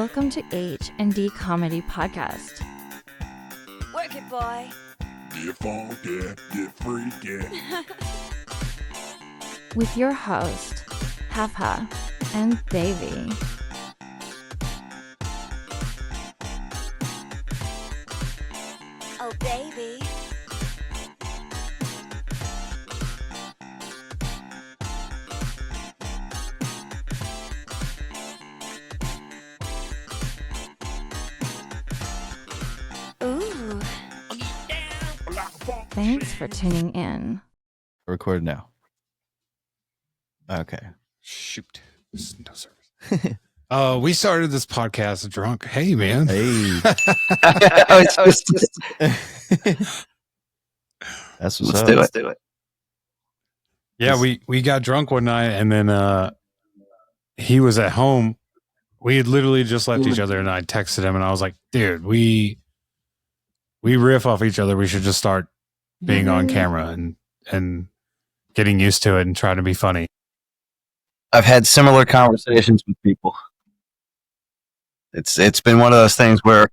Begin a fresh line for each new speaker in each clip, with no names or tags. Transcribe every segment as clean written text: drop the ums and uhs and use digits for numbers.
Welcome to H&D Comedy Podcast.
Work it, boy.
Get funky, get freaky.
With your host, HAFA and Davey.
Oh, baby. Ooh.
Thanks for tuning in.
Record now. Okay.
Shoot. No service. We started this podcast drunk. Hey, man.
Hey. That's what's up.
Let's do it.
Yeah, we got drunk one night, and then he was at home. We had literally just left each other, and I texted him, and I was like, dude, we riff off each other. We should just start being on camera and getting used to it and trying to be funny.
I've had similar conversations with people. It's been one of those things where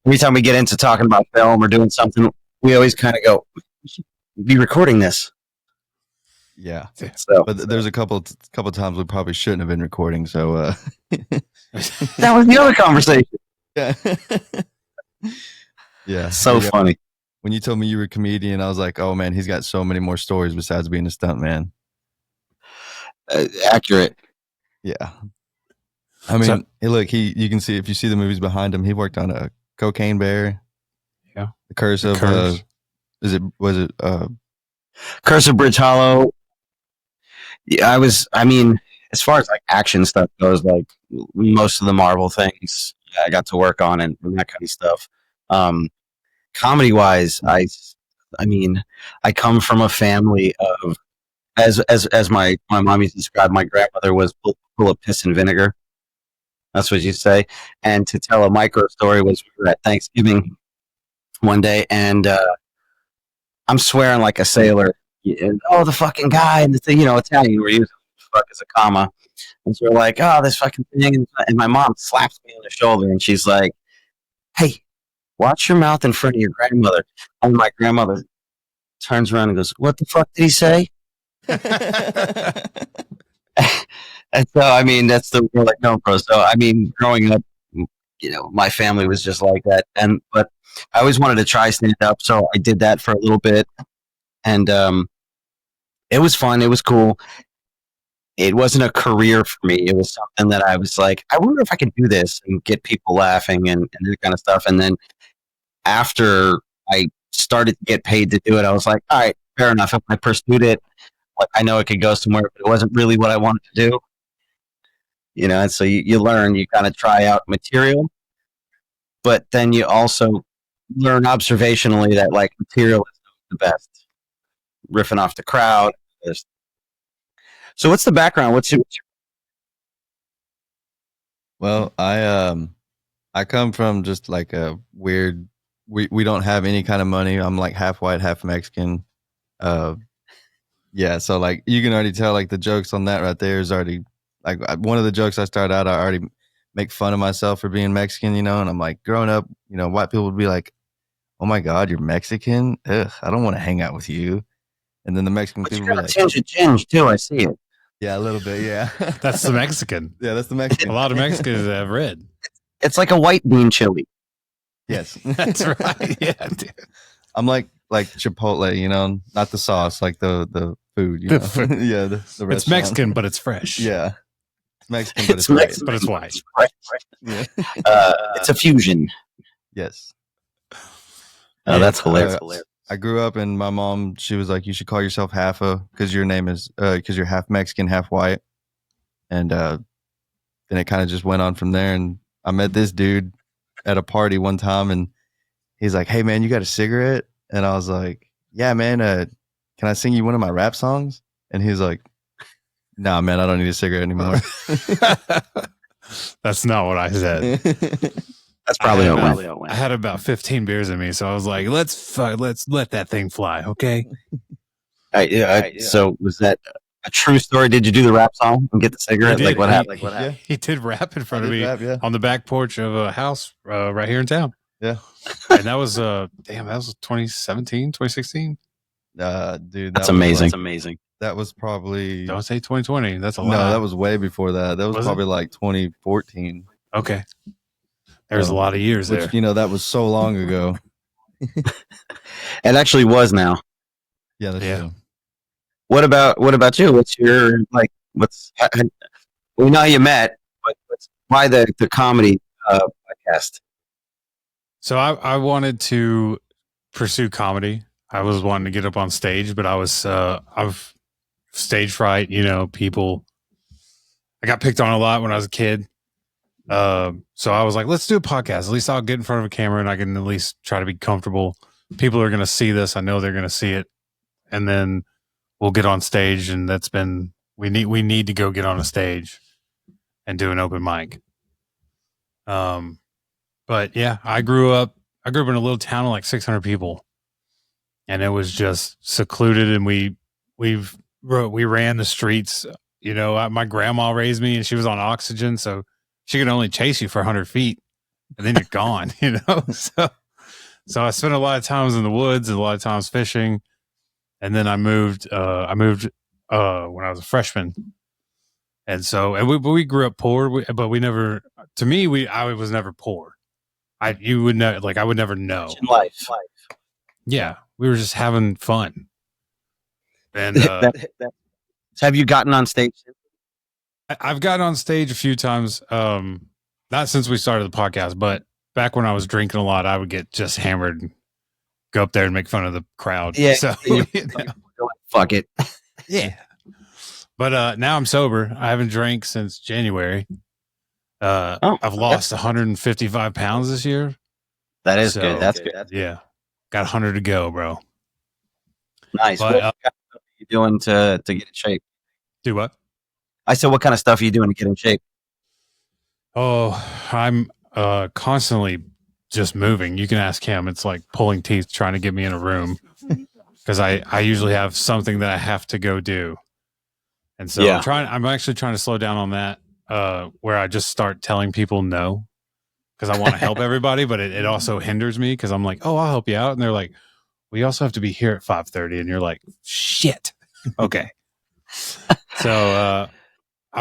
every time we get into talking about film or doing something, we always kind of go, we should be recording this.
Yeah.
So
But there's a couple times we probably shouldn't have been recording. So
that was the other conversation.
Yeah.
So funny.
When you told me you were a comedian, I was like, oh man, he's got so many more stories besides being a stuntman.
Accurate.
Yeah. I mean, hey, look, you can see, if you see the movies behind him, he worked on a Cocaine Bear.
Yeah.
The Curse of
Curse of Bridge Hollow. Yeah, as far as like action stuff goes, like most of the Marvel things I got to work on and that kind of stuff. Comedy wise, I come from a family of, as my mom used to describe, my grandmother was full of piss and vinegar. That's what you'd say. And to tell a micro story was, we were at Thanksgiving one day, and I'm swearing like a sailor. Oh, the fucking guy, and the thing, Italian, we're using fuck as a comma. And so we're like, oh, this fucking thing. And my mom slaps me on the shoulder, and she's like, hey, watch your mouth in front of your grandmother. And my grandmother turns around and goes, what the fuck did he say? And so, that's the we're like, no, bro. So, growing up, my family was just like that. But I always wanted to try stand up. So I did that for a little bit. And it was fun. It was cool. It wasn't a career for me. It was something that I was like, I wonder if I could do this and get people laughing and that kind of stuff. And then after I started to get paid to do it, I was like, all right, fair enough. If I pursued it, like, I know it could go somewhere, but it wasn't really what I wanted to do. And so you learn, you kind of try out material, but then you also learn observationally that like material is the best. Riffing off the crowd. So what's the background? What's your...
Well, I come from just like a weird, we don't have any kind of money. I'm like half white, half Mexican. Yeah, so like you can already tell like the jokes on that right there is already like one of the jokes I started out, I already make fun of myself for being Mexican, and I'm like, growing up, white people would be like, oh my God, you're Mexican? Ugh, I don't want to hang out with you. And then the Mexican
But
people
you
were
got
like,
a tinge of ginge too, I see it.
yeah, a little bit, yeah.
That's the Mexican.
Yeah, that's the Mexican.
A lot of Mexicans have red.
It's like a white bean chili.
Yes.
That's right. Yeah, dude.
I'm like Chipotle, not the sauce, like the food,
The food.
Yeah, the
It's
restaurant.
Mexican, but it's fresh.
Yeah. It's Mexican, but it's
Mexican,
but it's white.
Right.
Yeah.
It's a fusion.
Yes.
Oh, that's hilarious.
I grew up and my mom, she was like, you should call yourself HAFA because your name is, because you're half Mexican, half white. And then it kind of just went on from there. And I met this dude at a party one time and he's like, hey man, you got a cigarette? And I was like, yeah, man, can I sing you one of my rap songs? And he's like, nah, man, I don't need a cigarette anymore.
That's not what I said.
That's probably how it went.
I had about 15 beers in me, so I was like, let's let that thing fly, okay?
So was that a true story? Did you do the rap song and get the cigarette?
He
Like
did.
what
He-
happened?
Yeah.
He did rap in front of
did
me
rap, yeah.
on the back porch of a house right here in town.
Yeah.
And that was that was 2017, 2016.
Dude,
That's
was
amazing.
like-
That's amazing.
that was probably
Don't say 2020. That's a
no,
lot.
that was way before that. That was
Was it?
probably like 2014.
Okay. There's a
So,
lot of years there.
Which that was so long ago.
It actually was now.
Yeah, that's
Yeah.
true.
What about you? What's your we know how you met, but why the comedy podcast?
So I wanted to pursue comedy. I was wanting to get up on stage, but I've stage fright, people. I got picked on a lot when I was a kid. So I was like, let's do a podcast. At least I'll get in front of a camera and I can at least try to be comfortable. People are going to see this. I know they're going to see it. And then we'll get on stage, and we need to go get on a stage and do an open mic. But yeah, I grew up in a little town of like 600 people, and it was just secluded. And we ran the streets. My grandma raised me, and she was on oxygen, so she could only chase you for 100 feet, and then you're gone. So I spent a lot of times in the woods and a lot of times fishing, and then I moved when I was a freshman, and we grew up poor, but we never. To me, I was never poor. I would never know.
In life.
Yeah, we were just having fun. And
Have you gotten on stage?
I've gotten on stage a few times. Not since we started the podcast, but back when I was drinking a lot, I would get just hammered and go up there and make fun of the crowd.
Yeah.
So,
Fuck it.
yeah. But now I'm sober. I haven't drank since January. I've lost 155 pounds this year.
That is
So,
good. That's good.
Yeah. Got 100 to go, bro.
Nice.
But,
What kind of stuff are you doing to get in shape?
Do what?
I said, what kind of stuff are you doing to get in shape?
Oh, I'm constantly just moving. You can ask him. It's like pulling teeth trying to get me in a room because I usually have something that I have to go do. And so
Yeah.
I'm actually trying to slow down on that where I just start telling people no because I want to help everybody, but it also hinders me because I'm like, oh, I'll help you out. And they're like, we also have to be here at 5:30. And you're like, shit. Okay. So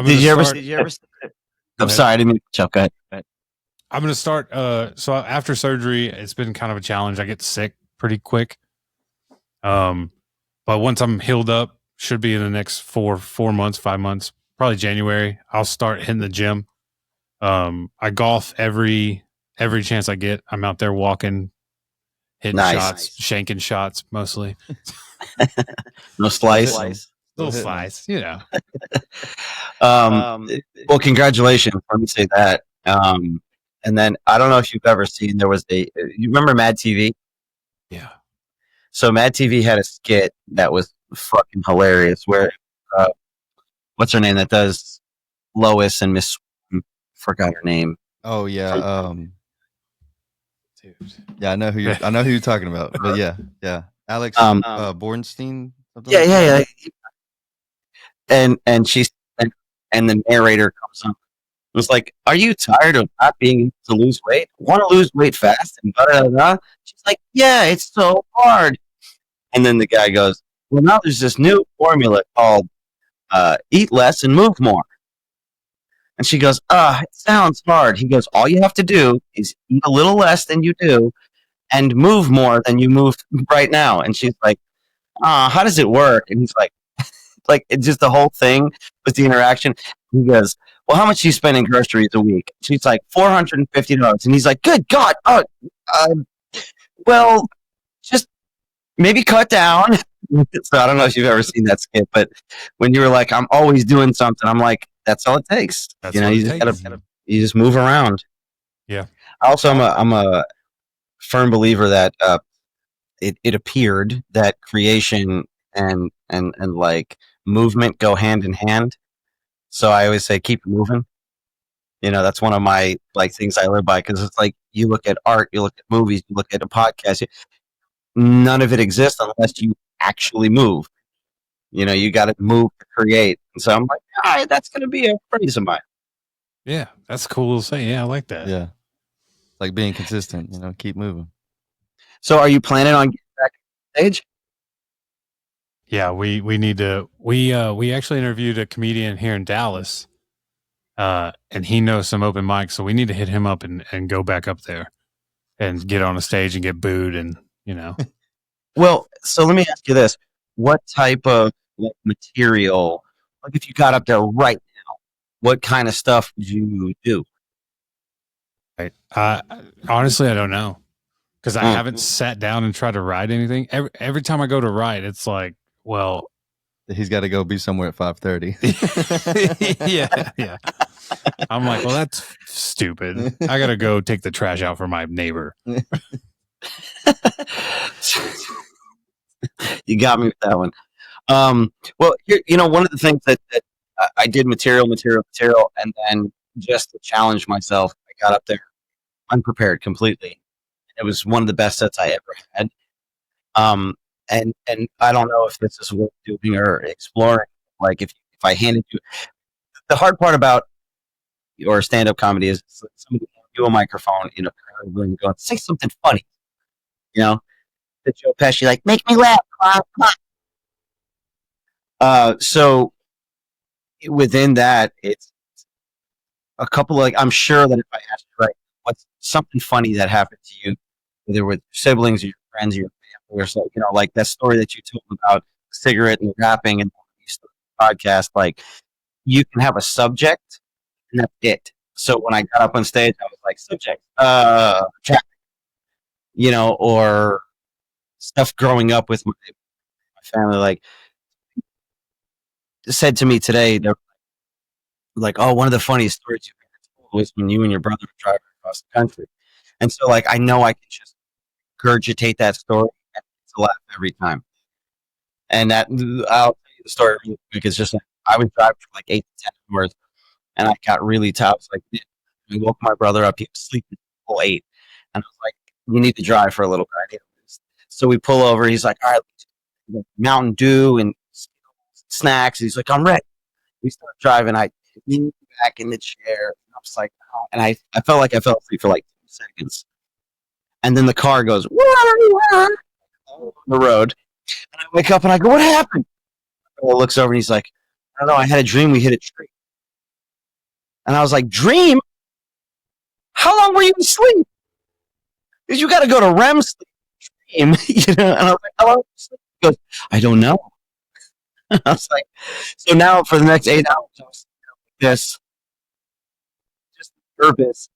Did you ever? I'm
ahead.
sorry, I didn't mean to jump. Go ahead.
I'm going to start. So after surgery, it's been kind of a challenge. I get sick pretty quick. But once I'm healed up, should be in the next 4 months, 5 months, probably January, I'll start hitting the gym. I golf every chance I get. I'm out there walking, hitting shots, shanking shots mostly.
No slice.
Little slice,
Well, congratulations. Let me say that. And then I don't know if you've ever seen, there was you remember Mad TV?
Yeah.
So Mad TV had a skit that was fucking hilarious where, what's her name that does Lois and Miss, forgot her name.
Oh yeah.
Dude.
Yeah, I know who you're talking about. But yeah. Alex Bornstein.
Yeah. And she's and the narrator comes up. It was like, are you tired of not being able to lose weight? Want to lose weight fast? And blah, blah, blah. She's like, yeah, it's so hard. And then the guy goes, well, now there's this new formula called eat less and move more. And she goes, it sounds hard. He goes, all you have to do is eat a little less than you do and move more than you move right now. And she's like, how does it work? And he's like, it's just the whole thing with the interaction. He goes, well, how much do you spend in groceries a week? She's like, $450. And he's like, good God. Well, just maybe cut down. So I don't know if you've ever seen that skit, but when you were like, I'm always doing something, I'm like, that's all it takes.
That's
you
all it
just
takes.
you just move around.
Yeah.
Also, I'm a firm believer that it appeared that creation and like movement go hand in hand. So I always say keep moving. That's one of my things I live by, because it's like you look at art, you look at movies, you look at a podcast. None of it exists unless you actually move. You know, you got to move to create. And so I'm like, all right, that's going to be a phrase of mine.
Yeah, that's cool to say. Yeah, I like that.
Yeah. It's like being consistent, you know, keep moving.
So are you planning on getting back on stage?
Yeah, we need to. We actually interviewed a comedian here in Dallas, and he knows some open mics, so we need to hit him up and go back up there and get on a stage and get booed, and you know.
Well, so let me ask you this. What type of material, like if you got up there right now, what kind of stuff would you do?
Right. Honestly, I don't know because I haven't sat down and tried to write anything. Every time I go to write, it's like, well,
He's got to go be somewhere at 5:30.
yeah. I'm like, well, that's stupid. I gotta go take the trash out for my neighbor.
You got me with that one. Well, you know, one of the things that I did material, and then just to challenge myself, I got up there unprepared completely. It was one of the best sets I ever had. And I don't know if this is worth doing or exploring. Like if I handed you, the hard part about your stand-up comedy is somebody hands you a microphone in a crowd room going, say something funny, you know. The Joe Pesci, like, make me laugh. Come on. So within that, it's a couple of, like, I'm sure that if I asked you, right, what's something funny that happened to you, whether with siblings or your friends or your family or so, you know, like that story that you told about cigarette and rapping and podcast, like you can have a subject and that's it. So when I got up on stage, I was like, subject, traffic, you know, or stuff growing up with my family, like said to me today, they're like, oh, one of the funniest stories you ever told was when you and your brother were driving across the country. And so like, I know I can just regurgitate that story and it's a laugh every time. And that, I'll tell you the story real quick. It's just like, I was driving for like 8 to 10 hours and I got really tired. I was like, I woke my brother up. He was sleeping till 8. And I was like, you need to drive for a little bit. So we pull over. He's like, all right, Mountain Dew and snacks. He's like, I'm ready. We start driving. I lean back in the chair. I was like, oh. And I felt like I fell asleep for like 2 seconds. And then the car goes, on the road. And I wake up and I go, what happened? And he looks over and he's like, I don't know. I had a dream. We hit a tree. And I was like, dream? How long were you asleep? Because you got to go to REM sleep. You know, and I was like, how long? He goes, I don't know. I was like, so now for the next 8 hours, I was like this, just nervous.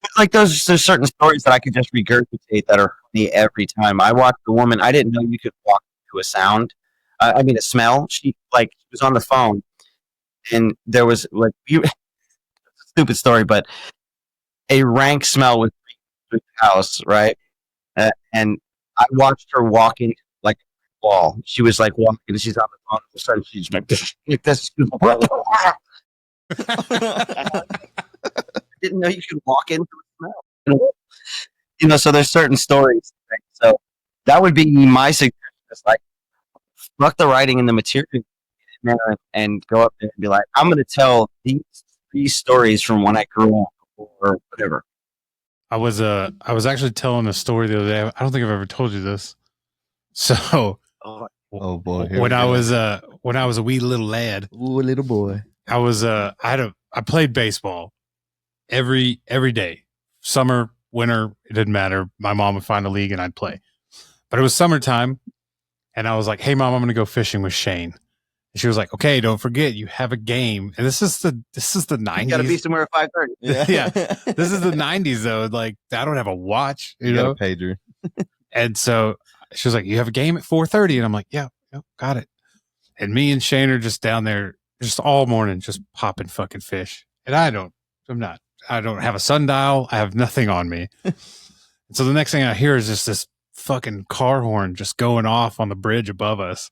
But like there's certain stories that I could just regurgitate that are funny every time. I watched a woman. I didn't know you could walk to a sound. I mean, a smell. She was on the phone, and there was like stupid story, but a rank smell was through the house, right? And I watched her walking like a wall. She was like walking, and she's on the phone. All of a sudden, she's like this. I didn't know you could walk into a smell. You know, so there's certain stories. Right? So that would be my suggestion. It's like, fuck the writing and the material, and go up there and be like, I'm going to tell these 3 stories from when I grew up or whatever.
I was actually telling a story the other day. I don't think I've ever told you this. So,
oh boy,
when I was a wee little lad,
ooh, little boy,
I played baseball every day, summer, winter, it didn't matter. My mom would find a league and I'd play. But it was summertime, and I was like, "Hey, mom, I'm going to go fishing with Shane." And she was like, "Okay, don't forget you have a game." And this is the 90s.
You got to be somewhere at 5:30.
Yeah. This is the 90s though. Like I don't have a watch, you know.
Got a pager.
And so she was like, "You have a game at 4:30," and I'm like, "Yeah, got it." And me and Shane are just down there just all morning, just popping fucking fish. And I don't have a sundial. I have nothing on me. And so the next thing I hear is just this fucking car horn just going off on the bridge above us.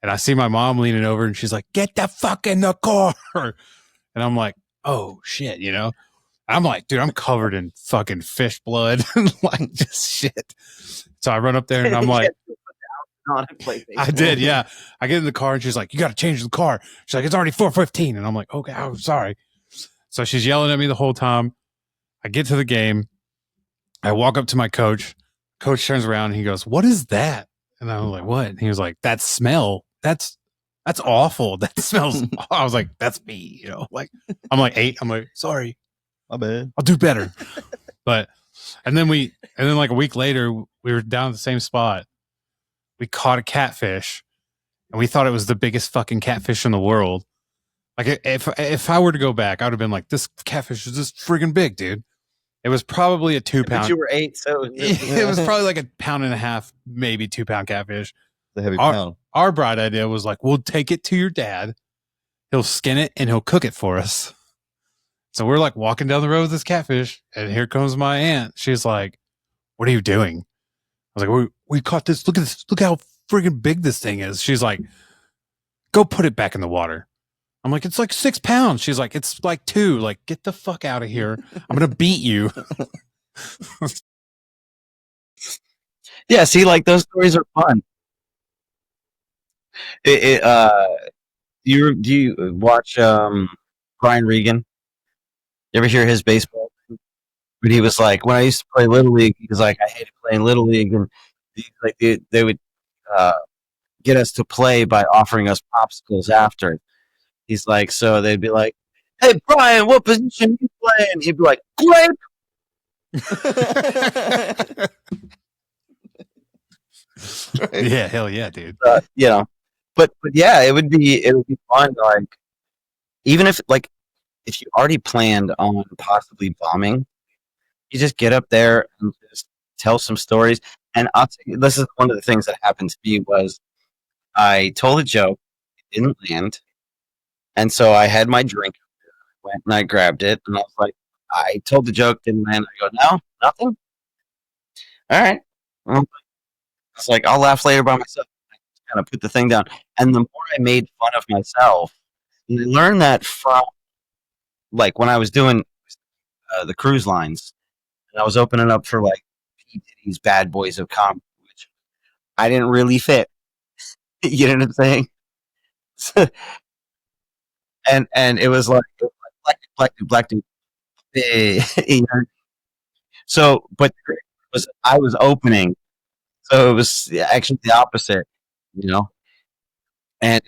And I see my mom leaning over and she's like, "Get the fuck in the car." And I'm like, oh shit, you know? I'm like, dude, I'm covered in fucking fish blood and like just shit. So I run up there and I'm like,
on and play baseball.
I did, yeah. I get in the car and she's like, "You got to change the car." She's like, "It's already 4:15," and I'm like, "Okay, I'm sorry." So she's yelling at me the whole time. I get to the game. I walk up to my coach. Coach turns around and he goes, "What is that?" And I was like, "What?" And he was like, "That smell. That's awful. That smells." I was like, "That's me." You know, like I'm like 8. I'm like, "Sorry,
My bad.
I'll do better." But and then like a week later, we were down at the same spot. We caught a catfish, and we thought it was the biggest fucking catfish in the world. Like if I were to go back, I would have been like, "This catfish is just friggin' big, dude." It was probably a 2
But
pound.
you were 8, so
It was probably like a 1.5 pound, maybe 2 pound catfish.
The heavy pound.
Our bright idea was like, we'll take it to your dad. He'll skin it and he'll cook it for us. So we're like walking down the road with this catfish, and here comes my aunt. She's like, "What are you doing?" I was like, we caught this. Look at this. Look how friggin' big this thing is. She's like, "Go put it back in the water." I'm like, "It's like 6 pounds." She's like, "It's like 2. Like, get the fuck out of here. I'm going to beat you."
yeah. See, like those stories are fun. Do you watch Brian Regan? You ever hear his baseball? But he was like, when I used to play Little League, he was like, I hated playing Little League, and they would get us to play by offering us popsicles after. He's like, so they'd be like, "Hey Brian, what position you playing?" He'd be like, "Grape."
Yeah, hell yeah, dude.
You know, but yeah, it would be fun. Like, even if you already planned on possibly bombing, you just get up there and just tell some stories. And I'll tell you, this is one of the things that happened to me was I told a joke, it didn't land, and so I had my drink, went and I grabbed it, and I was like, I told the joke, didn't land. I go, "No, nothing. All right." It's like, I'll laugh later by myself. I kind of put the thing down. And the more I made fun of myself, and I learned that from, like, when I was doing the cruise lines, and I was opening up for, like, P. Diddy's Bad Boys of Comedy, which I didn't really fit. You know what I'm saying? and it was like black dude. You know? So, but I was opening. So it was actually the opposite, you know? And,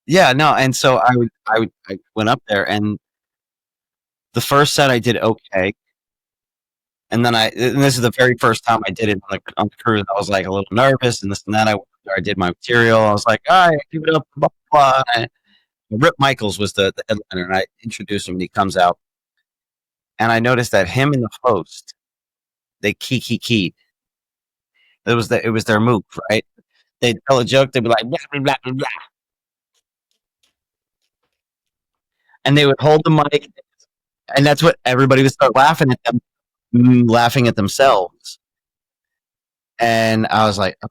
yeah, no. And so I went up there, and the first set I did okay. And then and this is the very first time I did it on the cruise. I was like a little nervous and this and that. I did my material. I was like, "All right, give it up, blah, blah, blah." Rip Michaels was the headliner, and I introduced him, and he comes out. And I noticed that him and the host, they keyed. It was their move, right? They'd tell a joke, they'd be like, "Blah, blah, blah, blah, blah." And they would hold the mic, and that's what everybody would start laughing at them, laughing at themselves. And I was like, "Oh,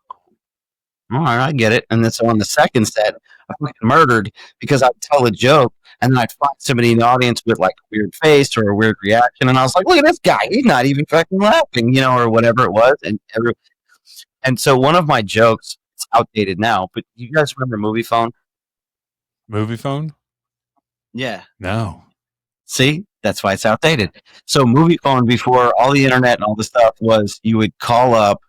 all right, I get it." And then so on the second set, I fucking murdered because I'd tell a joke, and then I'd find somebody in the audience with like a weird face or a weird reaction, and I was like, "Look at this guy, he's not even fucking laughing," you know, or whatever it was. And so one of my jokes, it's outdated now, but you guys remember Movie Phone?
Movie phone?
Yeah.
No.
See, that's why it's outdated. So Movie Phone, before all the internet and all the stuff, was you would call up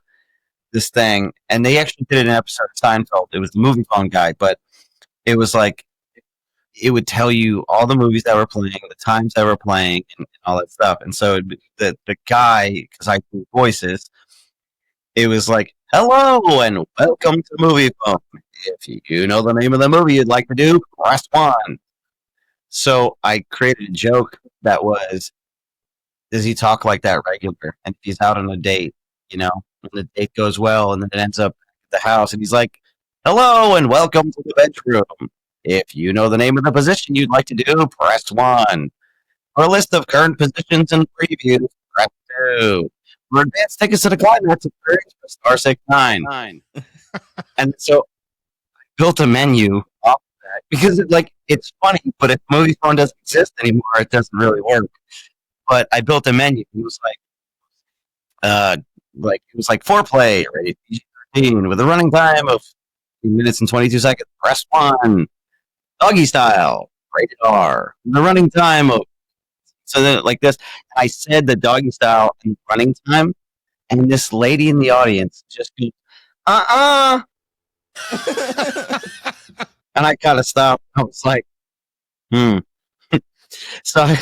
this thing, and they actually did an episode of Seinfeld. It was the Movie Phone guy, but it was like, it would tell you all the movies that were playing, the times that were playing, and all that stuff. And so the guy, because I do voices, it was like, "Hello and welcome to Movie Phone. If you know the name of the movie you'd like to do, press 1." So I created a joke that was, does he talk like that regular? And if he's out on a date, you know, and the date goes well, and then it ends up at the house, and he's like, "Hello and welcome to the bedroom. If you know the name of the position you'd like to do, press 1. For a list of current positions and previews, press 2. For advanced tickets to the climax experience, press *69. And so I built a menu off of that because it's funny, but if Movie Phone doesn't exist anymore, it doesn't really work. But I built a menu. It was like foreplay, rated PG-13, scene with a running time of 2 minutes and 22 seconds. Press 1. Doggy style. Rated R. The running time of so then like this. I said the doggy style and running time, and this lady in the audience just goes, and I gotta stop. I was like, So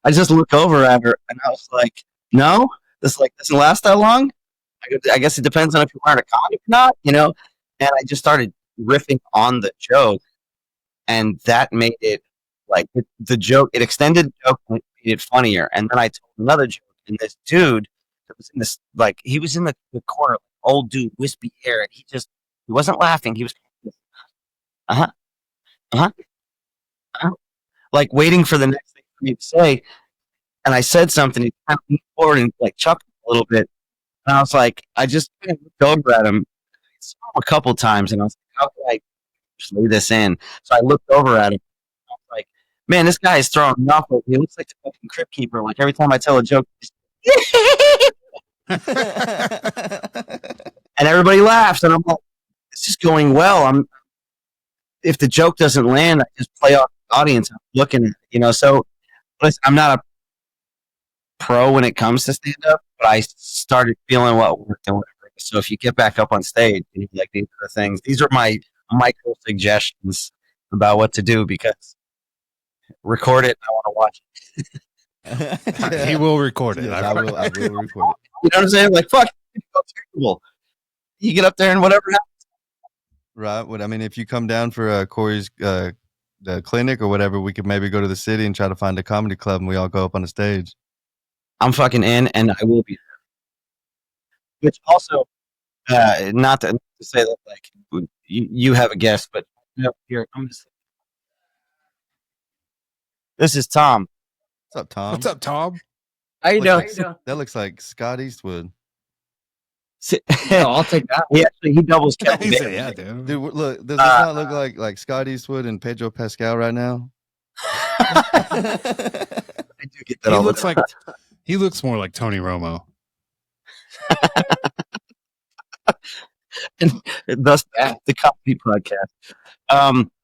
I just look over at her and I was like, no, this like doesn't last that long. I guess it depends on if you're wearing a condom or not, you know? And I just started riffing on the joke, and that made it like the joke, it extended the joke and made it funnier. And then I told another joke, and this dude that was in this, like, he was in the corner, old dude, wispy hair, and he wasn't laughing. He was, uh-huh, uh-huh, uh-huh, like waiting for the next thing for me to say. And I said something, he kind of leaned forward and like chuckled a little bit. And I was like, I just kind of looked over at him. I saw him a couple times, and I was like, how can I just lay this in? So I looked over at him. I was like, man, this guy is throwing me off. He looks like the fucking crypt keeper. Like every time I tell a joke, and everybody laughs. And I'm like, it's just going well. If the joke doesn't land, I just play off the audience. I'm looking at it, you know. So I'm not a pro when it comes to stand up, but I started feeling what worked and whatever. So if you get back up on stage, and like these are the things, these are my micro suggestions about what to do, because record it and I want to watch it.
He will record it.
Yes, I will record it.
You know what I'm saying? Like, fuck, it's terrible. You get up there and whatever happens.
Right. Well, I mean, if you come down for Corey's the clinic or whatever, we could maybe go to the city and try to find a comedy club, and we all go up on the stage.
I'm fucking in, and I will be there. Which also, not to say that like you have a guest, but here I'm just. This is Tom.
What's up, Tom?
What's up, Tom?
How you doing?
That looks like Scott Eastwood.
No, I'll take that. He doubles Kevin
He said,
Bacon.
yeah, dude.
Dude, look, does this not look like Scott Eastwood and Pedro Pascal right now?
I do get that.
He
all
looks
the time.
like he looks more like Tony Romo.
And thus the comedy podcast.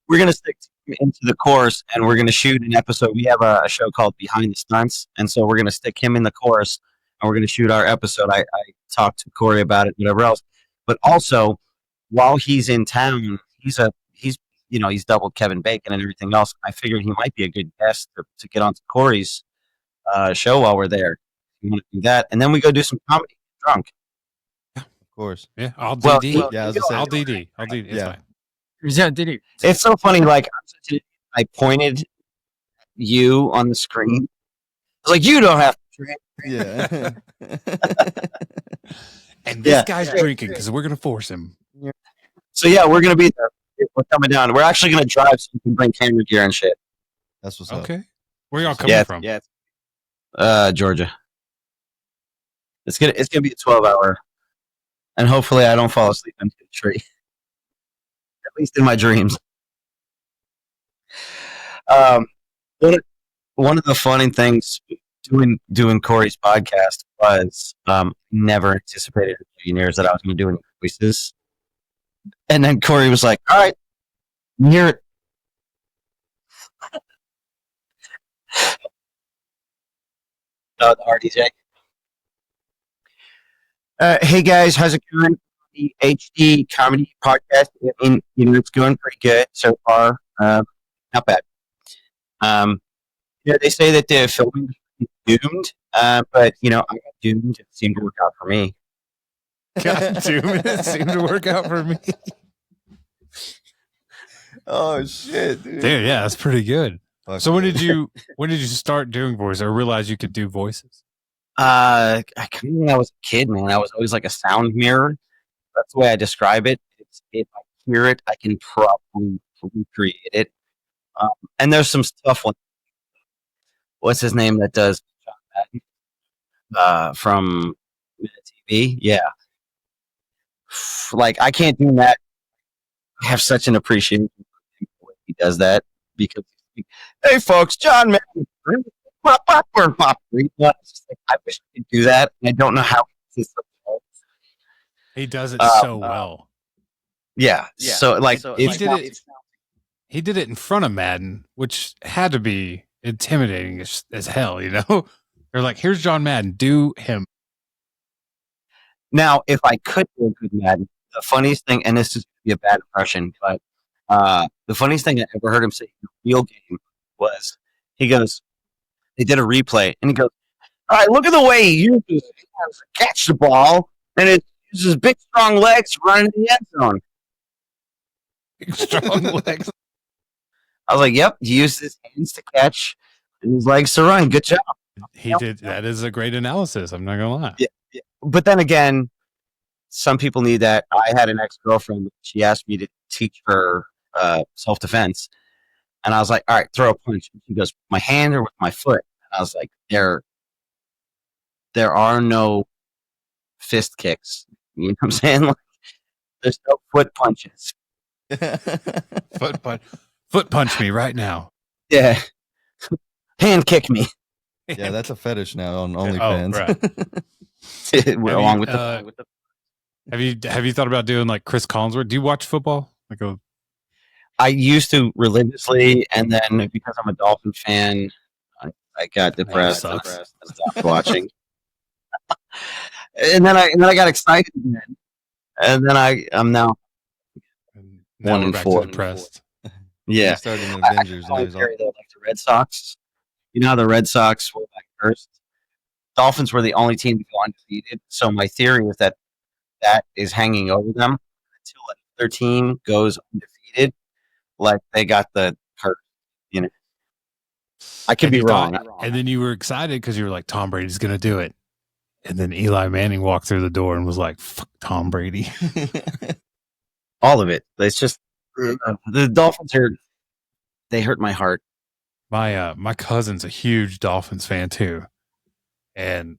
We're gonna stick into the course, and we're gonna shoot an episode. We have a show called Behind the Stunts, and so we're gonna stick him in the course, and we're gonna shoot our episode. I talked to Corey about it, whatever else. But also, while he's in town, he's doubled Kevin Bacon and everything else. I figured he might be a good guest to get onto Corey's show while we're there. You want to do that, and then we go do some comedy. Drunk.
Of course.
Yeah, I'll
Well,
DD.
Yeah, I was gonna say-
I'll DD. I'll DD. It's
Yeah.
fine.
Yeah, did he?
It's so funny. Like I pointed you on the screen. I was like, you don't have to drink.
Yeah.
And this
Yeah.
guy's drinking because we're gonna force him.
So yeah, we're gonna be there. We're coming down. We're actually gonna drive so we can bring camera gear and shit.
That's what's up.
Okay. Where y'all coming from?
Yeah. Georgia. It's gonna be a 12-hour, and hopefully I don't fall asleep into a tree. At least in my dreams. One of the funny things doing Corey's podcast was never anticipated in a million years that I was going to do any voices. And then Corey was like, all right, hear it. The RDJ. Hey guys, how's it going? The HD comedy podcast. I mean, it's going pretty good so far. Not bad. They say that the filming is doomed, but I got doomed. It seemed to work out for me.
God, 2 minutes seemed to work out for me.
Oh shit, dude.
Dude, yeah, that's pretty good.
Fuck
So when
yeah.
did you start doing voices or realize you could do voices?
When I was a kid, man, I was always like a sound mirror. That's the way I describe it. If I hear it, I can probably recreate it. And there's some stuff like, what's his name that does John Madden from TV? Yeah. Like, I can't do that. I have such an appreciation for him the way he does that, because, hey, folks, John Madden. It's just like, I wish I could do that. And I don't know how.
He does it so well.
Yeah. So like
He did it in front of Madden, which had to be intimidating as hell, you know? They're like, here's John Madden, do him.
Now, if I could do a good Madden, the funniest thing, and this is going to be a bad impression, but the funniest thing I ever heard him say in a real game was, he goes, they did a replay, and he goes, all right, look at the way he uses his hands to catch the ball, and it uses big, strong legs to run into the end zone.
Strong legs.
I was like, yep, he used his hands to catch, and his legs to run. Good job.
He did. That is a great analysis. I'm not going to lie.
Yeah. But then again, some people need that. I had an ex-girlfriend. She asked me to teach her self-defense. And I was like, all right, throw a punch. She goes, my hand or with my foot? And I was like, there are no fist kicks. You know what I'm saying? Like, there's no foot punches.
Foot punch me right now.
Yeah. Hand kick me.
Yeah, that's a fetish now on OnlyFans.
Right.
Along with the
Have you thought about doing like Chris Collinsworth? Do you watch football?
I used to religiously, and then because I'm a Dolphin fan, I got depressed and stopped watching. and then I got excited again, and then I'm now
Now
1-4.
Depressed.
Yeah,
You started in Avengers.
I like the Red Sox. You know how the Red Sox were like first? Dolphins were the only team to go undefeated. So my theory is that is hanging over them until like, their team goes undefeated. Like they got the curse, you know. I could be wrong.
And then you were excited because you were like, Tom Brady's going to do it. And then Eli Manning walked through the door and was like, fuck Tom Brady.
All of it. It's just the Dolphins they hurt my heart.
My cousin's a huge Dolphins fan too. And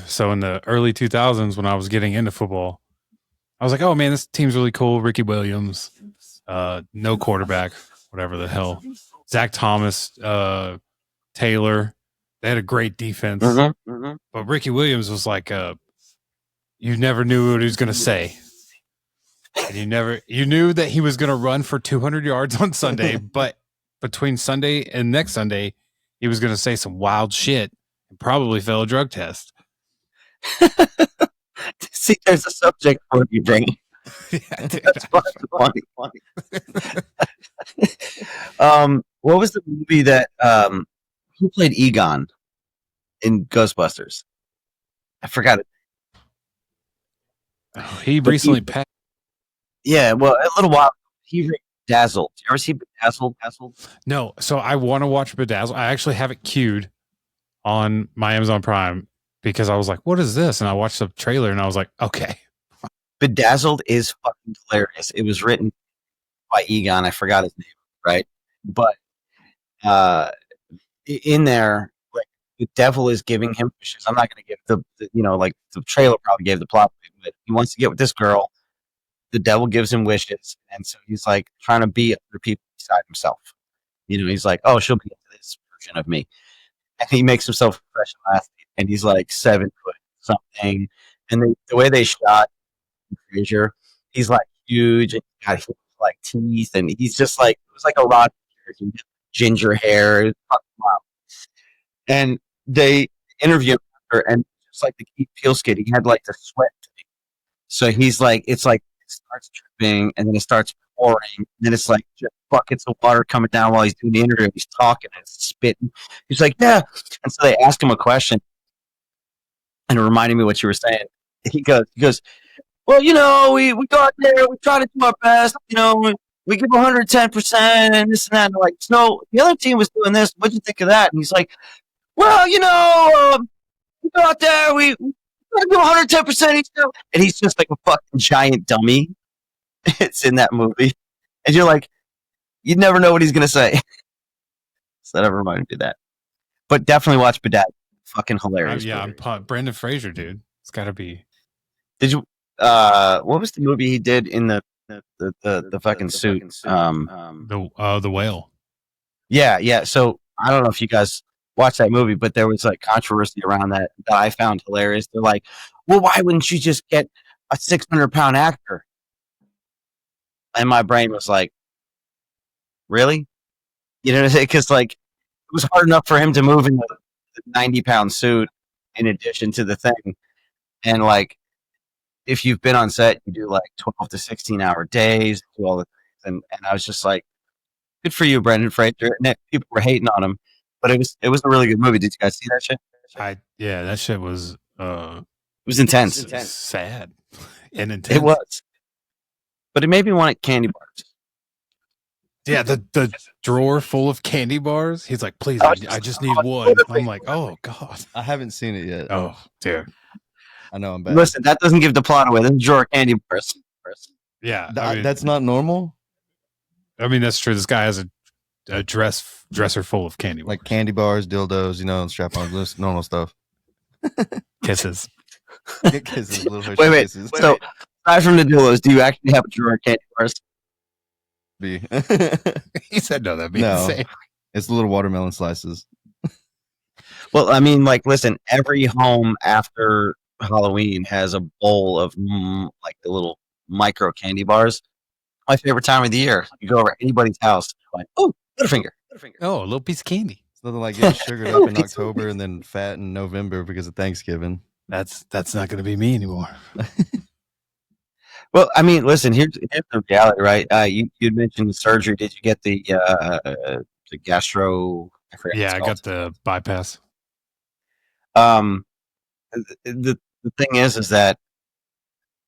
so in the early 2000s when I was getting into football, I was like, oh man, this team's really cool. Ricky Williams, no quarterback, whatever the hell. Zach Thomas, Taylor. They had a great defense. But Ricky Williams was like, you never knew what he was going to say. And you knew that he was going to run for 200 yards on Sunday, but between Sunday and next Sunday, he was going to say some wild shit and probably fail a drug test.
See, there's a subject for you, Bring.
Yeah, dude,
That's funny. What was the movie that who played Egon in Ghostbusters? I forgot it.
He recently passed.
Yeah, well, a little while. He Bedazzled. You ever see Bedazzled?
No, so I want to watch Bedazzled. I actually have it queued on my Amazon Prime because I was like, what is this? And I watched the trailer and I was like, okay.
Bedazzled is fucking hilarious. It was written by Egon. I forgot his name, right? But in there, like the devil is giving him wishes. I'm not going to give the trailer probably gave the plot, but he wants to get with this girl. The devil gives him wishes, and so he's like trying to be other people beside himself. You know, he's like, oh, she'll be into this version of me, and he makes himself a professional athlete, and he's like 7 foot something, and the way they shot Frazier, he's like huge and he's got like teeth, and he's just like it was like a rock ginger hair. It was wild. And they interviewed her, and just like the Keith Peel skit, he had like the sweat. So he's like, it's like it starts dripping, and then it starts pouring, and then it's like just buckets of water coming down while he's doing the interview. He's talking and spitting. He's like, yeah. And so they ask him a question, and it reminded me of what you were saying. He goes, well, you know, we go out there, we try to do our best, you know, we give 110% and this and that. And they're like, no, the other team was doing this. What'd you think of that? And he's like, well, you know, we go out there, we do 110% each time. And he's just like a fucking giant dummy. It's in that movie. And you're like, you never know what he's going to say. So that reminded me of that. But definitely watch Bedad. Fucking hilarious.
Yeah, I'm pumped. Brendan Fraser, dude. It's got to be.
Did you? What was the movie he did in the fucking suit?
The Whale.
Yeah. So I don't know if you guys watched that movie, but there was like controversy around that I found hilarious. They're like, well, why wouldn't you just get a 600-pound actor. And my brain was like, really? You know what I'm saying? Because like, it was hard enough for him to move in the 90-pound suit in addition to the thing. And like, if you've been on set, you do like 12 to 16-hour days, do all the things. And I was just like, good for you, Brendan Fraser. And people were hating on him, but it was a really good movie. Did you guys see that shit?
That shit was
It was intense.
sad and intense.
It was. But it made me want candy bars.
Yeah, the drawer full of candy bars. He's like, please, I just need one. I'm like, oh God.
I haven't seen it yet.
Oh, dude.
I know I'm bad.
Listen, that doesn't give the plot away. This is a drawer of candy bars.
Yeah.
That's not normal?
I mean, that's true. This guy has a dresser full of candy bars.
Like candy bars, dildos, strap on, normal stuff.
Kisses.
Kisses, little Hershey
Wait.
kisses.
So, aside from the dildos, do you actually have a drawer of candy bars?
He said no, that'd be insane.
It's little watermelon slices.
Well, I mean, like, listen, every home after Halloween has a bowl of like the little micro candy bars. My favorite time of the year. You go over to anybody's house, like, oh, Butterfinger.
Oh, a little piece of candy.
It's nothing like getting sugared up in October and then fat in November because of Thanksgiving.
That's not going to be me anymore.
Well, I mean, listen, here's the reality, right? You mentioned the surgery. Did you get the gastro?
Yeah, I got the bypass.
The thing is that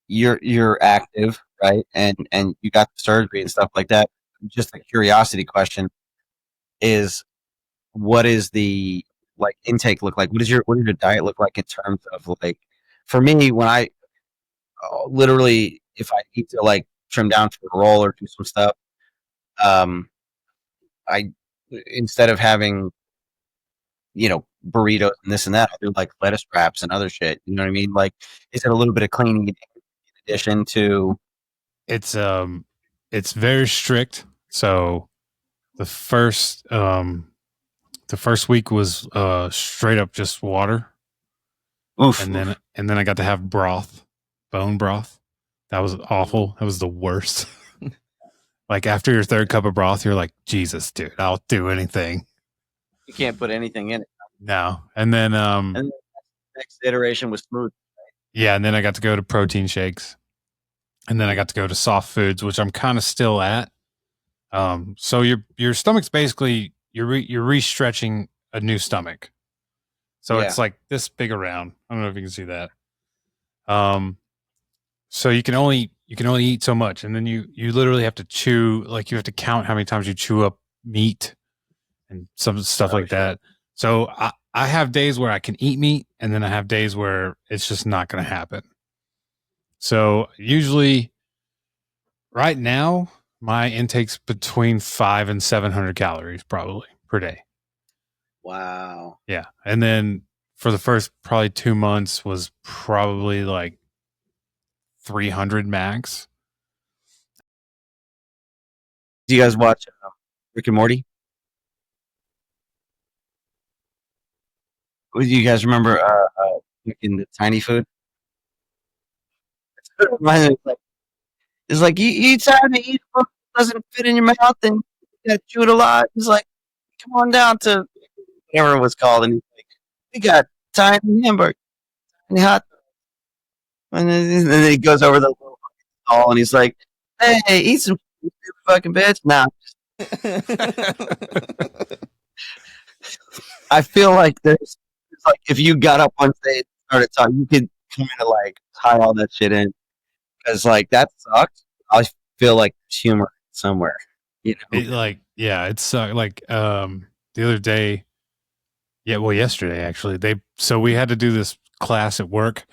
you're active, right? And you got the surgery and stuff like that. Just a curiosity question is, what is the like intake look like? What does your diet look like in terms of like, for me, when I literally, if I need to like trim down for a roll or do some stuff, I, instead of having, burritos and this and that, I do like lettuce wraps and other shit. You know what I mean? Like, is it a little bit of cleaning in addition to?
It's very strict. So the first week was straight up just water.
Oof.
And then I got to have bone broth. That was awful. That was the worst. Like after your third cup of broth, you're like, Jesus, dude, I'll do anything.
You can't put anything in it.
No. And then
And the next iteration was smooth.
yeah, and then I got to go to protein shakes. And then I got to go to soft foods, which I'm kind of still at. So your stomach's basically you're re-stretching a new stomach. So it's like this big around. I don't know if you can see that. So you can only eat so much, and then you literally have to chew, like you have to count how many times you chew up meat and some stuff like that. So I have days where I can eat meat, and then I have days where it's just not going to happen. So usually right now my intake's between 500 and 700 calories probably per day.
Wow.
Yeah. And then for the first probably 2 months was probably like 300 max.
Do you guys watch Rick and Morty? Do you guys remember in the tiny food? It's like you time to eat what doesn't fit in your mouth and you got to chew it a lot. He's like, come on down to whatever it was called, and he's like, we got tiny hamburger, tiny hot dog. And then he goes over the little stall and he's like, hey, eat some food, you fucking bitch. Nah. I feel like there's like, if you got up one day and started talking, you could kind of like tie all that shit in, because like that sucks. I feel like there's humor somewhere,
It, like, yeah, it's like the other day. Yeah, well, yesterday actually, so we had to do this class at work,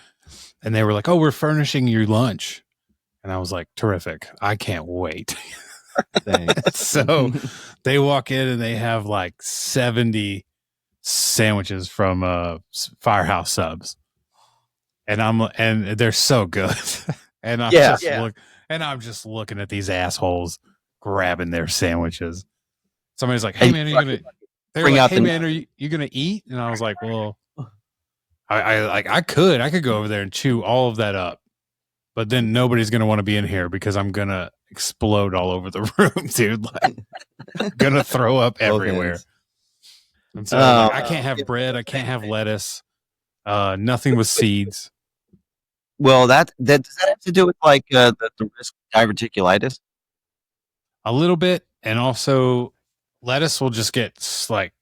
and they were like, "Oh, we're furnishing your lunch," and I was like, "Terrific! I can't wait."
Thanks.
So they walk in and they have like 70 sandwiches from Firehouse Subs, and they're so good. And I'm just looking at these assholes grabbing their sandwiches. Somebody's like, "Hey man, are you gonna?" They're like, "Hey man, are you gonna eat?" And I was like, "Well, I could go over there and chew all of that up, but then nobody's gonna want to be in here because I'm gonna explode all over the room, dude. Like, gonna throw up
Both
everywhere.
ends.
And so like, I can't have bread. I can't have lettuce. Nothing with seeds.
Well, that does that have to do with like the risk of diverticulitis?
A little bit, and also lettuce will just get like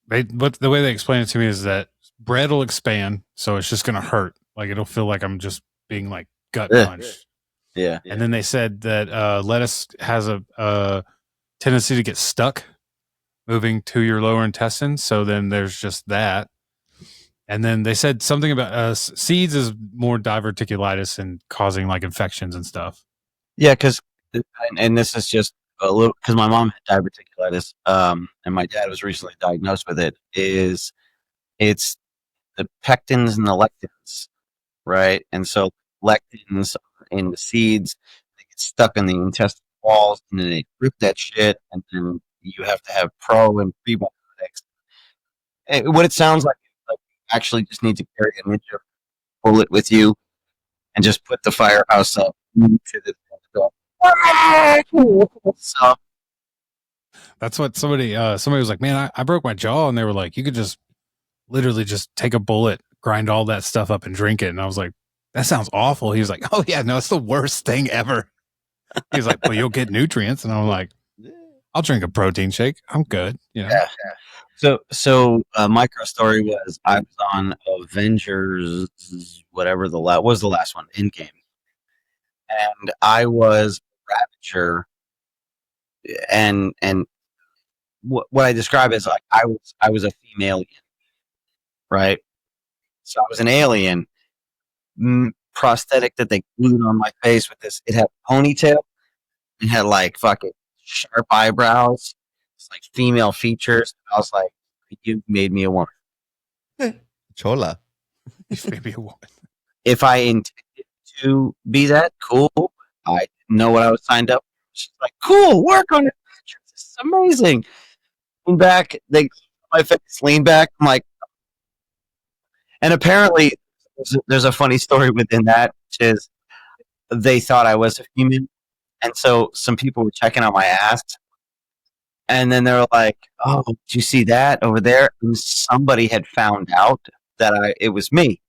but the way they explain it to me is that bread will expand, so it's just gonna hurt. Like it'll feel like I'm just being like gut
Ugh.
punched.
Yeah.
And then they said that lettuce has a tendency to get stuck moving to your lower intestine. So then there's just that. And then they said something about seeds is more diverticulitis and causing like infections and stuff.
Yeah, because and this is just a little because my mom had diverticulitis, and my dad was recently diagnosed with it. It's the pectins and the lectins, right? And so lectins in the seeds, they get stuck in the intestinal walls, and then they rip that shit, and then you have to have pro and prebiotics. What it sounds like you actually just need to carry a ninja bullet with you and just put the firehouse up to the so
That's what somebody was like, man, I broke my jaw, and they were like, you could just literally just take a bullet, grind all that stuff up and drink it. And I was like, that sounds awful. He was like, oh yeah, no, it's the worst thing ever. He was like, well, you'll get nutrients. And I'm like, I'll drink a protein shake. I'm good. You know?
Yeah. So micro story was I was on Avengers, whatever the last one, Endgame, and I was Ravager, and what I describe as like I was a female alien, right? So I was an alien prosthetic that they glued on my face with this. It had a ponytail. It had like fucking sharp eyebrows. It's like female features. I was like, you made me a woman.
Chola.
Maybe a woman.
If I intended to be that, cool. I didn't know what I was signed up for. She's like, cool, work on it. This is amazing. Lean back, my face, lean back. I'm like, and apparently there's a funny story within that, which is they thought I was a female. And so some people were checking out my ass. And then they were like, oh, did you see that over there? And somebody had found out that it was me.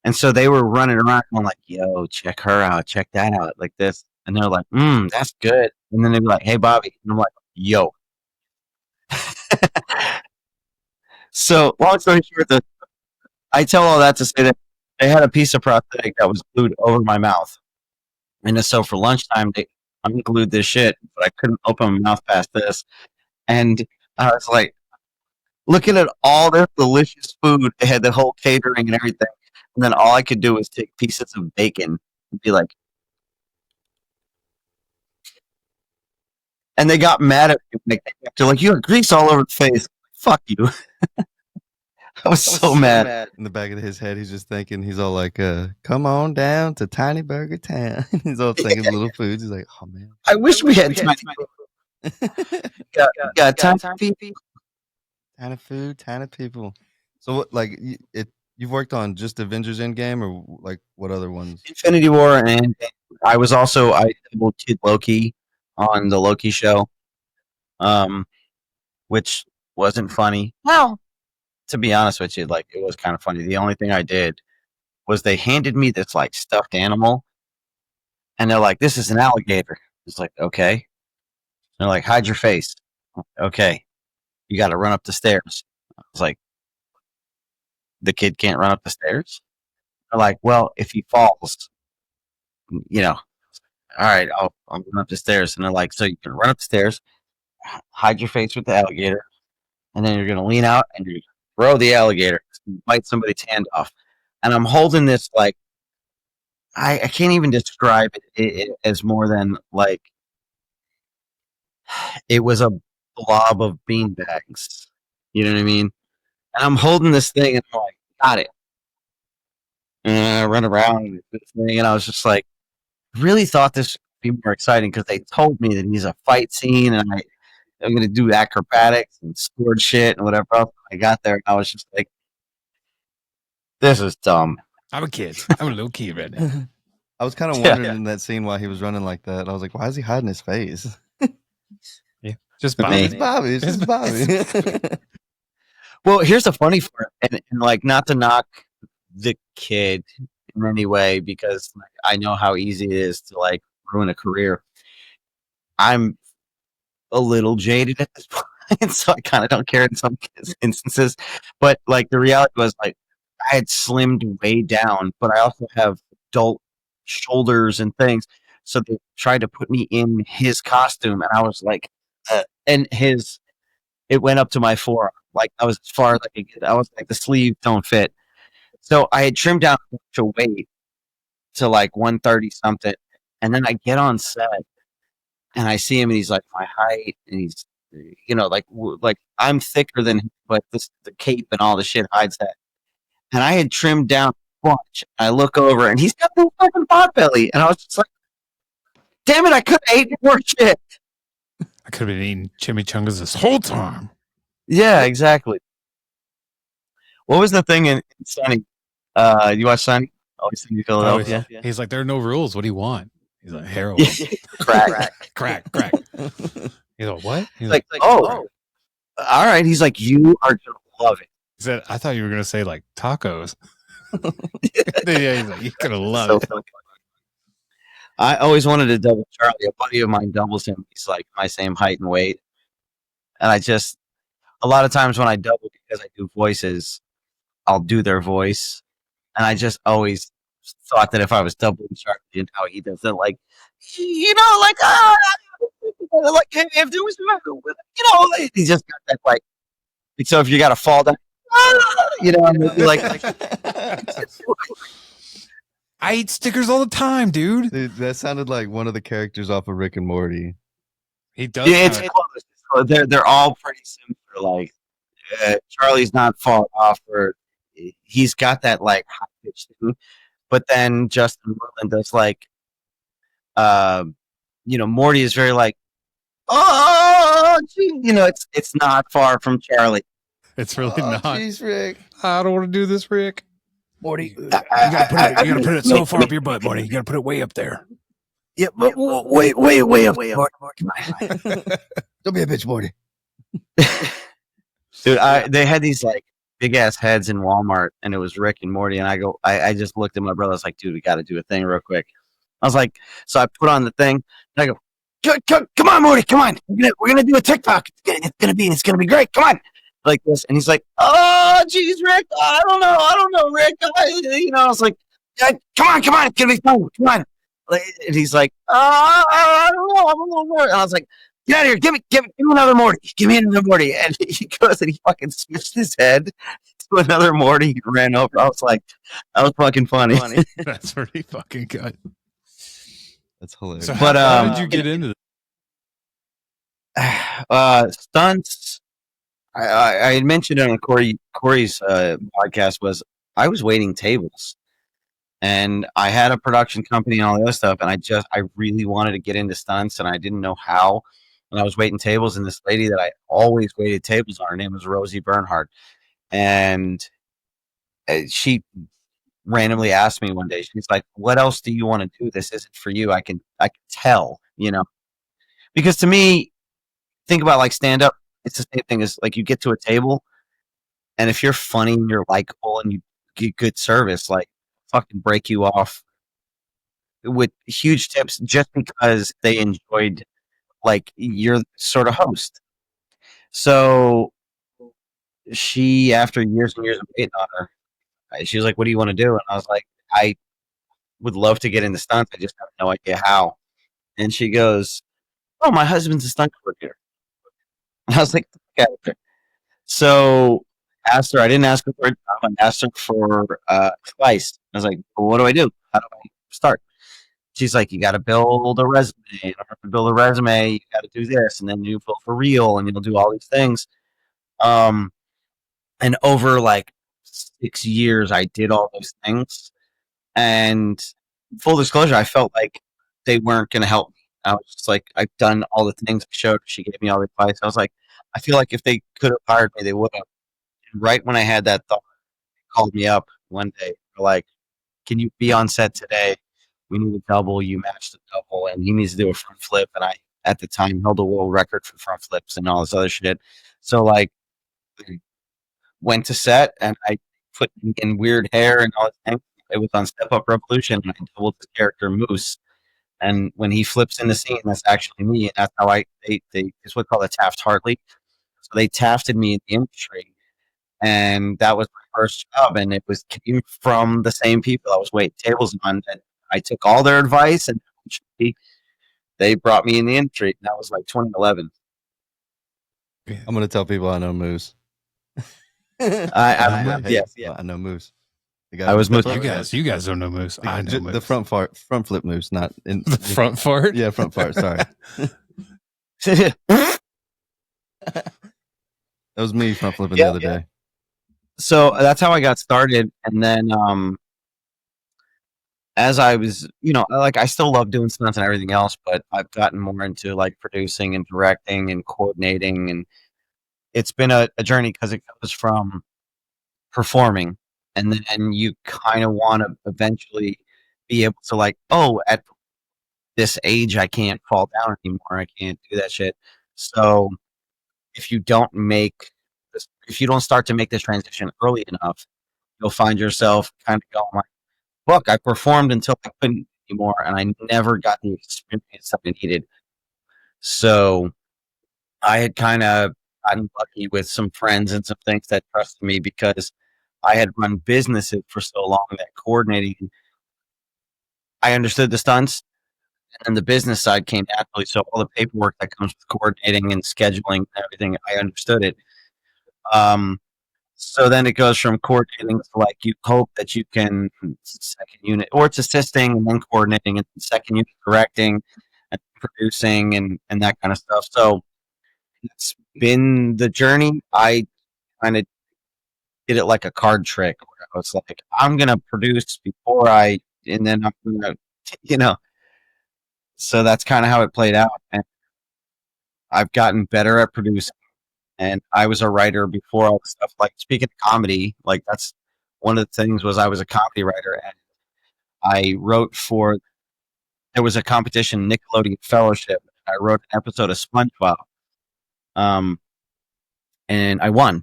And so they were running around going like, yo, check her out, check that out, like this. And they're like, that's good. And then they'd be like, hey, Bobby. And I'm like, yo. So long story short, I tell all that to say that they had a piece of prosthetic that was glued over my mouth. And so for lunchtime, they unglued this shit, but I couldn't open my mouth past this. And I was like, looking at all this delicious food. They had the whole catering and everything. And then all I could do was take pieces of bacon and be like, and they got mad at me. They're like, you have grease all over the face. Fuck you. I was so mad.
In the back of his head, he's just thinking, he's all like, come on down to Tiny Burger Town. He's all thinking little foods. He's like, oh, man.
I wish we had tiny got time for people.
Tiny food, tiny people. So, what, like, you've worked on just Avengers Endgame, or like what other ones?
Infinity War, and I did Loki on the Loki show, which wasn't funny. Well, to be honest with you, like it was kind of funny. The only thing I did was they handed me this like stuffed animal, and they're like, "This is an alligator." It's like, okay. And they're like, "Hide your face." Okay, you got to run up the stairs. I was like, the kid can't run up the stairs. They're like, well, if he falls, you know, all right, I'll run up the stairs. And they're like, so you can run up the stairs, hide your face with the alligator, and then you're going to lean out and you're going to throw the alligator, bite somebody's hand off. And I'm holding this like, I can't even describe it as more than like, it was a blob of bean bags. You know what I mean? And I'm holding this thing and I'm like, got it. And I run around with this thing and I was just like, really thought this would be more exciting because they told me that he's a fight scene and I'm going to do acrobatics and sword shit and whatever else. I got there and I was just like, this is dumb.
I'm a kid. I'm a little kid right now.
I was kind of wondering in that scene why he was running like that. I was like, why is he hiding his face?
Yeah, just
Me.
Bobby.
It's Bobby. It's just Bobby.
Well, here's the funny part, and like not to knock the kid in any way because like, I know how easy it is to like ruin a career. I'm a little jaded at this point, so I kind of don't care in some instances. But like the reality was like I had slimmed way down, but I also have adult shoulders and things. So they tried to put me in his costume, and I was like, and it went up to my forearm. Like I was as far as I could get. I was like the sleeves don't fit. So I had trimmed down a bunch of weight to like 130 something, and then I get on set and I see him, and he's like my height, and he's like I'm thicker than him, but the cape and all the shit hides that. And I had trimmed down a bunch. I look over, and he's got the fucking pot belly, and I was just like, "Damn it! I could have ate more shit."
I could have been eating chimichangas this whole time.
Yeah, exactly. What was the thing in Sunny? You watch Sunny? Always Sunny Philadelphia.
He's like, there are no rules. What do you want? He's like, heroin,
Crack.
crack. He's like, what? He's
Like, oh, all right. He's like, you are gonna love it.
He said, I thought you were gonna say like tacos. Yeah, he's like, you're gonna love it.
funny. I always wanted to double Charlie. A buddy of mine doubles him. He's like my same height and weight. And a lot of times when I double because I do voices, I'll do their voice. And I just always thought that if I was doubling Charlie and how he does it, like, like, if there was, he just got that, like, so if you got to fall down, like,
I eat stickers all the time, dude.
Dude, that sounded like one of the characters off of Rick and Morty.
He does.
yeah, it's close. They're all pretty similar. Like, Charlie's not far off, or he's got that like high pitch thing. But then Justin Merlin does like, Morty is very like, oh, gee, it's not far from Charlie.
It's really not.
Jeez, Rick.
I don't want to do this, Rick.
Morty, you gotta put it so far up your butt, Morty. You gotta put it way up there.
Yeah, but way up. Morty, come on.
Don't be a bitch, Morty.
Dude, they had these like big ass heads in Walmart, and it was Rick and Morty. And I just looked at my brother. I was like, dude, we got to do a thing real quick. I was like, so I put on the thing, and I go, come on, Morty, come on, we're gonna do a TikTok. It's gonna be great. Come on, like this. And he's like, oh, geez, Rick, I don't know, Rick. I was like, yeah, come on, it's gonna be fun. Come on. And he's like, I don't know, I'm a little more. And I was like, get out of here, give me another Morty. Give me another Morty. And he goes and he fucking switched his head to another Morty. He ran over. I was like, that was fucking funny.
That's pretty fucking good.
That's hilarious.
So
But,
how did you get into
Stunts. I had mentioned it on Corey's podcast was I was waiting tables, and I had a production company and all the other stuff, and I really wanted to get into stunts, and I didn't know how. And I was waiting tables, and this lady that I always waited tables on, her name was Rosie Bernhardt, and she randomly asked me one day, she's like, what else do you want to do? This isn't for you. I can tell, because to me, think about like stand up. It's the same thing as like you get to a table, and if you're funny and you're likable and you get good service, like fucking break you off with huge tips just because they enjoyed like you're sort of host. So she, after years and years of waiting on her, she was like, what do you want to do? And I was like, I would love to get into stunts. I just have no idea how. And she goes, oh, my husband's a stunt coordinator. And I was like, okay. So I didn't ask her for a job. I asked her for advice. I was like, well, what do I do? How do I start? She's like, you got to build a resume. In order to build a resume, you got to do this. And then you fill for real, and you'll do all these things. And over like 6 years, I did all those things. And full disclosure, I felt like they weren't going to help me. I was just like, I've done all the things I showed. She gave me all the advice. I was like, I feel like if they could have hired me, they would have. And right when I had that thought, they called me up one day. They're like, can you be on set today? we need a double. You match the double, and he needs to do a front flip. And I, at the time, held a world record for front flips and all this other shit. So like, went to set, and I put in weird hair and all this thing. It was on Step Up Revolution, and I doubled the character Moose. And when he flips in the scene, that's actually me, and that's how it's what called a Taft Hartley. So they tafted me in the industry, and that was my first job, and it came from the same people I was waiting tables on. And I took all their advice, and they brought me in the industry. And that was like 2011.
I'm gonna tell people I know Moose.
I
know Moose.
I was Moose.
You guys don't know Moose. I know Moose.
The front flip Moose, not in
the front fart.
Yeah, front fart. Sorry. That was me front flipping the other day.
So that's how I got started. And then as I was, like I still love doing stunts and everything else, but I've gotten more into like producing and directing and coordinating. And it's been a journey because it goes from performing, and then you kind of want to eventually be able to like, oh, at this age, I can't fall down anymore. I can't do that shit. So if you don't start to make this transition early enough, you'll find yourself kind of going like, look, I performed until I couldn't anymore, and I never got the experience that I needed. So I had kind of gotten lucky with some friends and some things that trusted me because I had run businesses for so long that coordinating, I understood the stunts, and the business side came naturally. So all the paperwork that comes with coordinating and scheduling and everything, I understood it. So then it goes from coordinating to like you hope that you can second unit, or it's assisting and then coordinating, and second unit directing and producing and that kind of stuff. So it's been the journey. I kind of did it like a card trick where I was like, I'm going to produce and then I'm going to, so that's kind of how it played out. And I've gotten better at producing. And I was a writer before all this stuff. Like speaking of comedy, like that's one of the things was I was a comedy writer, and I wrote there was a competition, Nickelodeon Fellowship. I wrote an episode of SpongeBob. And I won.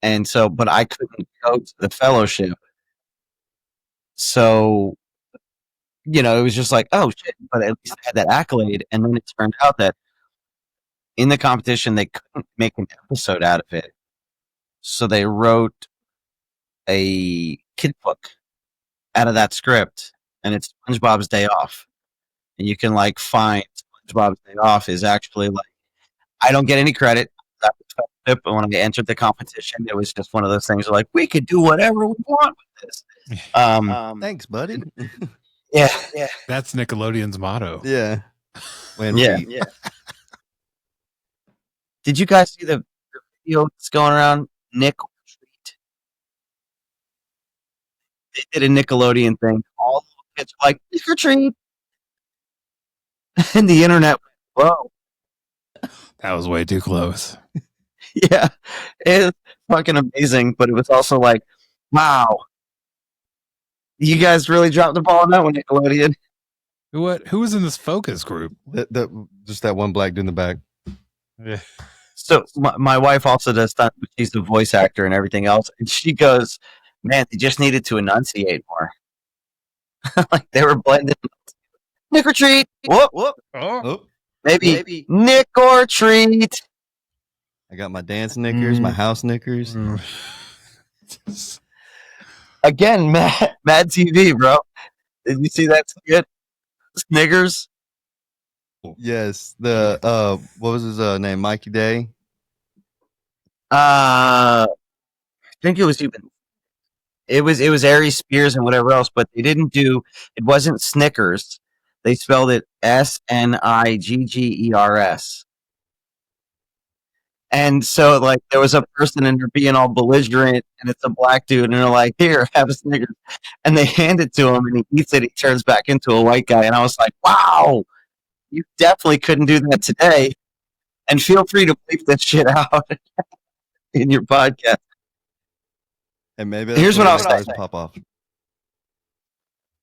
And so, but I couldn't go to the fellowship. So, it was just like, oh shit, but at least I had that accolade. And then it turned out that in the competition, they couldn't make an episode out of it. So they wrote a kid book out of that script, and it's SpongeBob's Day Off. And you can like find SpongeBob's Day Off is actually like, I don't get any credit. But when I entered the competition, it was just one of those things like, we could do whatever we want with this.
Thanks, buddy.
Yeah.
That's Nickelodeon's motto.
Yeah.
Yeah. Did you guys see the video that's going around? Nick or Treat? They did a Nickelodeon thing. All the kids were like, Nick or Treat. And the internet went, whoa.
That was way too close.
Yeah. It's fucking amazing. But it was also like, wow. You guys really dropped the ball on that one, Nickelodeon.
Who was in this focus group?
Just that one black dude in the back.
Yeah.
So my wife also does stunt, but she's the voice actor and everything else. And she goes, man, they just needed to enunciate more. Like they were blending. Nick or treat. Whoop, whoop.
Oh.
Maybe Nick or treat.
I got my dance knickers, my house knickers.
Again, Mad TV, bro. Did you see that skit? Snickers.
Yes. The what was his name? Mikey Day.
I think it was Aries Spears and whatever else, but they didn't do it. Wasn't Snickers. They spelled it Sniggers. And so, like, there was a person and they're being all belligerent, and it's a black dude, and they're like, "Here, have a Snickers," and they hand it to him, and he eats it. He turns back into a white guy, and I was like, "Wow, you definitely couldn't do that today." And feel free to bleep this shit out in your podcast.
And maybe
here's what I was saying.
Pop off.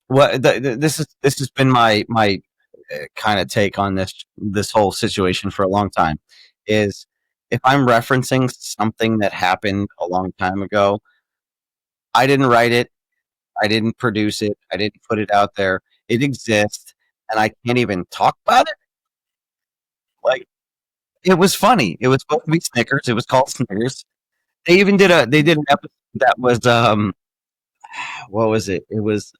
This has been my kind of take on this whole situation for a long time. Is if I'm referencing something that happened a long time ago, I didn't write it, I didn't produce it, I didn't put it out there. It exists, and I can't even talk about it. Like, it was funny. It was supposed to be Snickers. It was called Snickers. They did an episode that was what was it? It was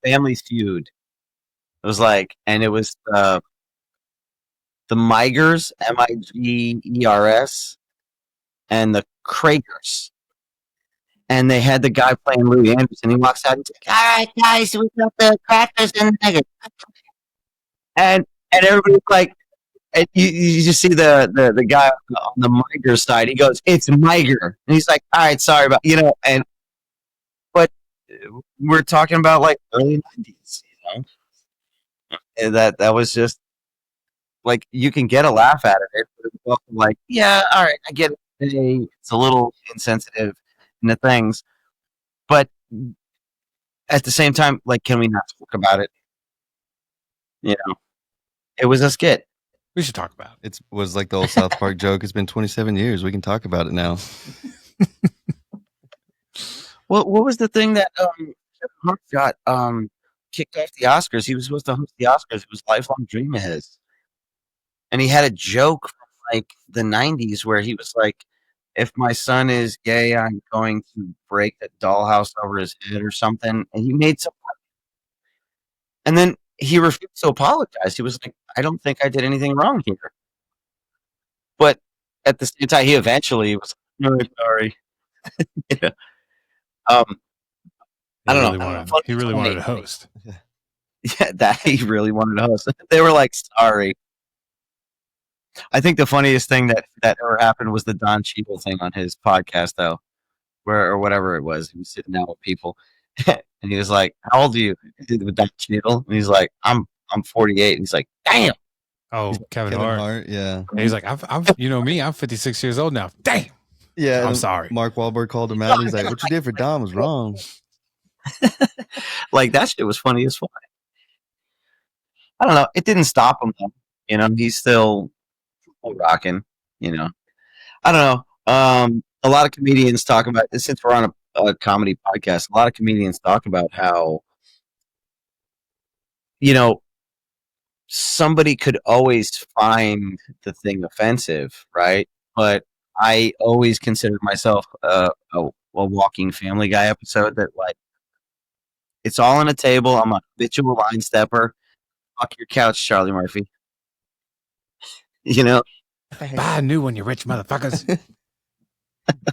Family Feud. It was like, and it was the Migers, Migers, and the Kragers. And they had the guy playing Louis Anderson. He walks out and he's like, "All right, guys, we got the crackers and the nuggets." And everybody's like, and you just see the guy on the Miger side. He goes, "It's Miger," and he's like, "All right, sorry about And but we're talking about like early '90s, and that was just like you can get a laugh out of it, but it's also like, yeah, all right, I get it. It's a little insensitive into things, but at the same time, like, can we not talk about it? It was a skit.
We should talk about it.
It was like the old South Park joke. It's been 27 years. We can talk about it now.
What was the thing that Kevin Hart got kicked off the Oscars? He was supposed to host the Oscars. It was a lifelong dream of his. And he had a joke from like the 90s where he was like, if my son is gay, I'm going to break the dollhouse over his head or something. And he made some. And then he refused to apologize. He was like, I don't think I did anything wrong here. But at the same time, he eventually was like, no, sorry. Yeah. I don't know.
He really wanted to host.
Yeah, that he really wanted to host. They were like, sorry. I think the funniest thing that ever happened was the Don Cheadle thing on his podcast, though, or whatever it was. He was sitting down with people, and he was like, "How old are you?" With Don Cheadle, and he's like, "I'm 48." And he's like, "Damn."
Oh, Kevin Hart.
Yeah.
And he's like, I'm you know me, I'm 56 years old now. Damn.
Yeah.
I'm sorry.
Mark Wahlberg called him out. He's like, what you did for Dom was wrong.
Like, that shit was funny as fuck. I don't know. It didn't stop him, though. He's still rocking, I don't know. A lot of comedians talk about, since we're on a comedy podcast, a lot of comedians talk about how, somebody could always find the thing offensive, right? But I always considered myself a walking Family Guy episode that, like, it's all on a table. I'm a habitual line stepper. Fuck your couch, Charlie Murphy.
Buy a new one, you rich motherfuckers.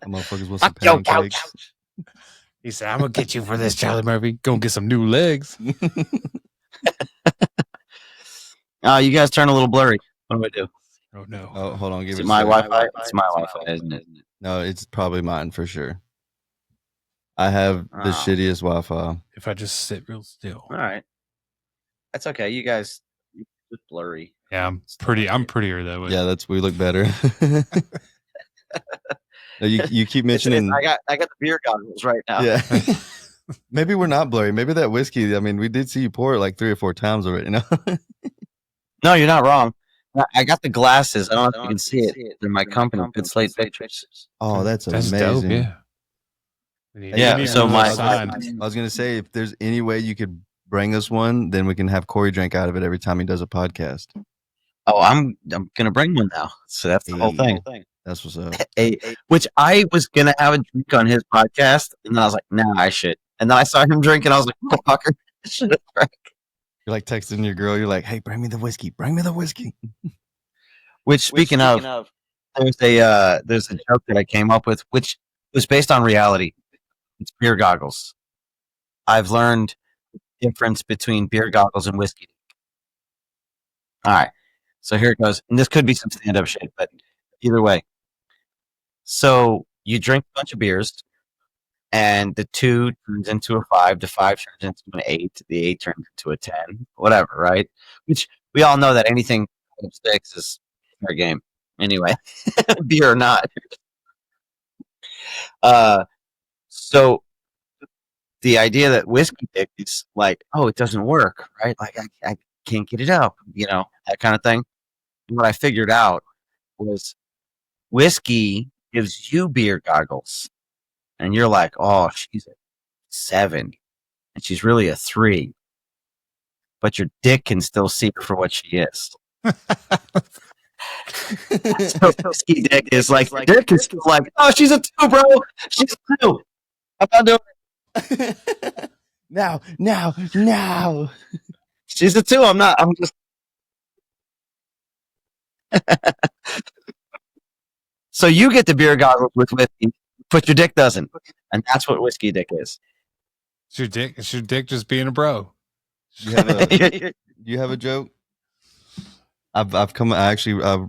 Motherfuckers want some
Fuck your
pancakes.
couch.
He said, I'm going to get you for this, Charlie Murphy. Go get some new legs.
You guys turn a little blurry. What do I do?
Oh, no.
Oh, hold on. Give
Is
it
it
a
my
sec.
Wi-Fi? It's my Wi-Fi, isn't it?
No, it's probably mine for sure. I have the shittiest Wi-Fi.
If I just sit real still.
All right. That's okay. You guys, you're just blurry.
Yeah, I'm prettier that way.
Yeah, we look better. No, you keep mentioning.
I got the beer goggles right now.
Yeah. Maybe we're not blurry. Maybe that whiskey. I mean, we did see you pour it like 3 or 4 times already.
No, you're not wrong. I got the glasses. I don't know if you can see it. They're my company. Good Slate Pictures.
Oh, that's amazing.
Dope, yeah.
Yeah, so
I was gonna say, if there's any way you could bring us one, then we can have Corey drink out of it every time he does a podcast.
Oh, I'm gonna bring one now. So that's the whole thing.
That's what's up.
Which I was gonna have a drink on his podcast, and then I was like, nah, I should. And then I saw him drink, and I was like, motherfucker, I should have drank.
You're like texting your girl. You're like, hey, bring me the whiskey. Bring me the whiskey.
Which speaking of, there's a joke that I came up with, which was based on reality. It's beer goggles. I've learned the difference between beer goggles and whiskey. All right. So here it goes. And this could be some stand-up shit, but either way. So you drink a bunch of beers, and the 2 turns into a 5, the 5 turns into an 8, the 8 turns into a 10, whatever, right? Which we all know that anything 6 is fair game. Anyway, beer or not. So the idea that whiskey dick is like, oh, it doesn't work, right? Like I can't get it up, that kind of thing. And what I figured out was whiskey gives you beer goggles, and you're like, oh, she's a 7, and she's really a 3, but your dick can still see her for what she is. So whiskey dick is like, your dick is still like, oh, she's a 2, bro. She's a 2. I'm not doing it.
Now.
She's a 2. I'm just. So you get the beer goggles with whiskey, but your dick doesn't, and that's what whiskey dick is.
It's your dick just being a bro.
You have a joke? I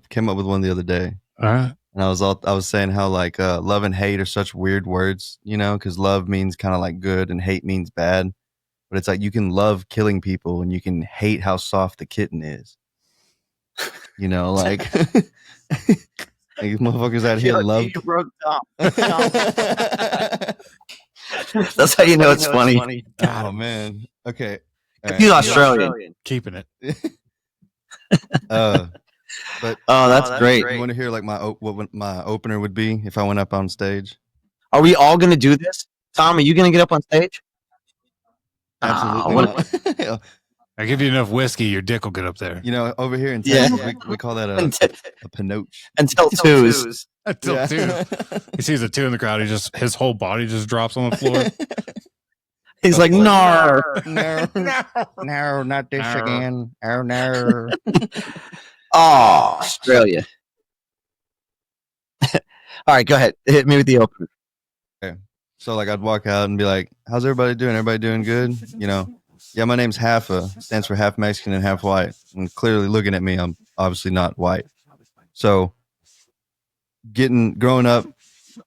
came up with one the other day.
All right.
And I was saying how like love and hate are such weird words, because love means kind of like good and hate means bad. But it's like you can love killing people and you can hate how soft the kitten is. Like like motherfuckers out here love.
You broke Tom. That's how you know it's funny.
Oh man. Okay.
He's Australian.
Keeping it.
But
that's great.
You want to hear like what my opener would be if I went up on stage?
Are we all going to do this? Tom, are you going to get up on stage?
Absolutely not.
I give you enough whiskey, your dick will get up there.
Over here in Texas, we call that a panoche.
Until twos.
Until 2. He sees a 2 in the crowd. His whole body just drops on the floor.
He's like, no,
not this again. Oh no.
Oh, Australia. All right, go ahead. Hit me with the opener.
Okay. So like I'd walk out and be like, how's everybody doing? Everybody doing good? Yeah, my name's HAFA, stands for half Mexican and half white. And clearly looking at me, I'm obviously not white. So growing up,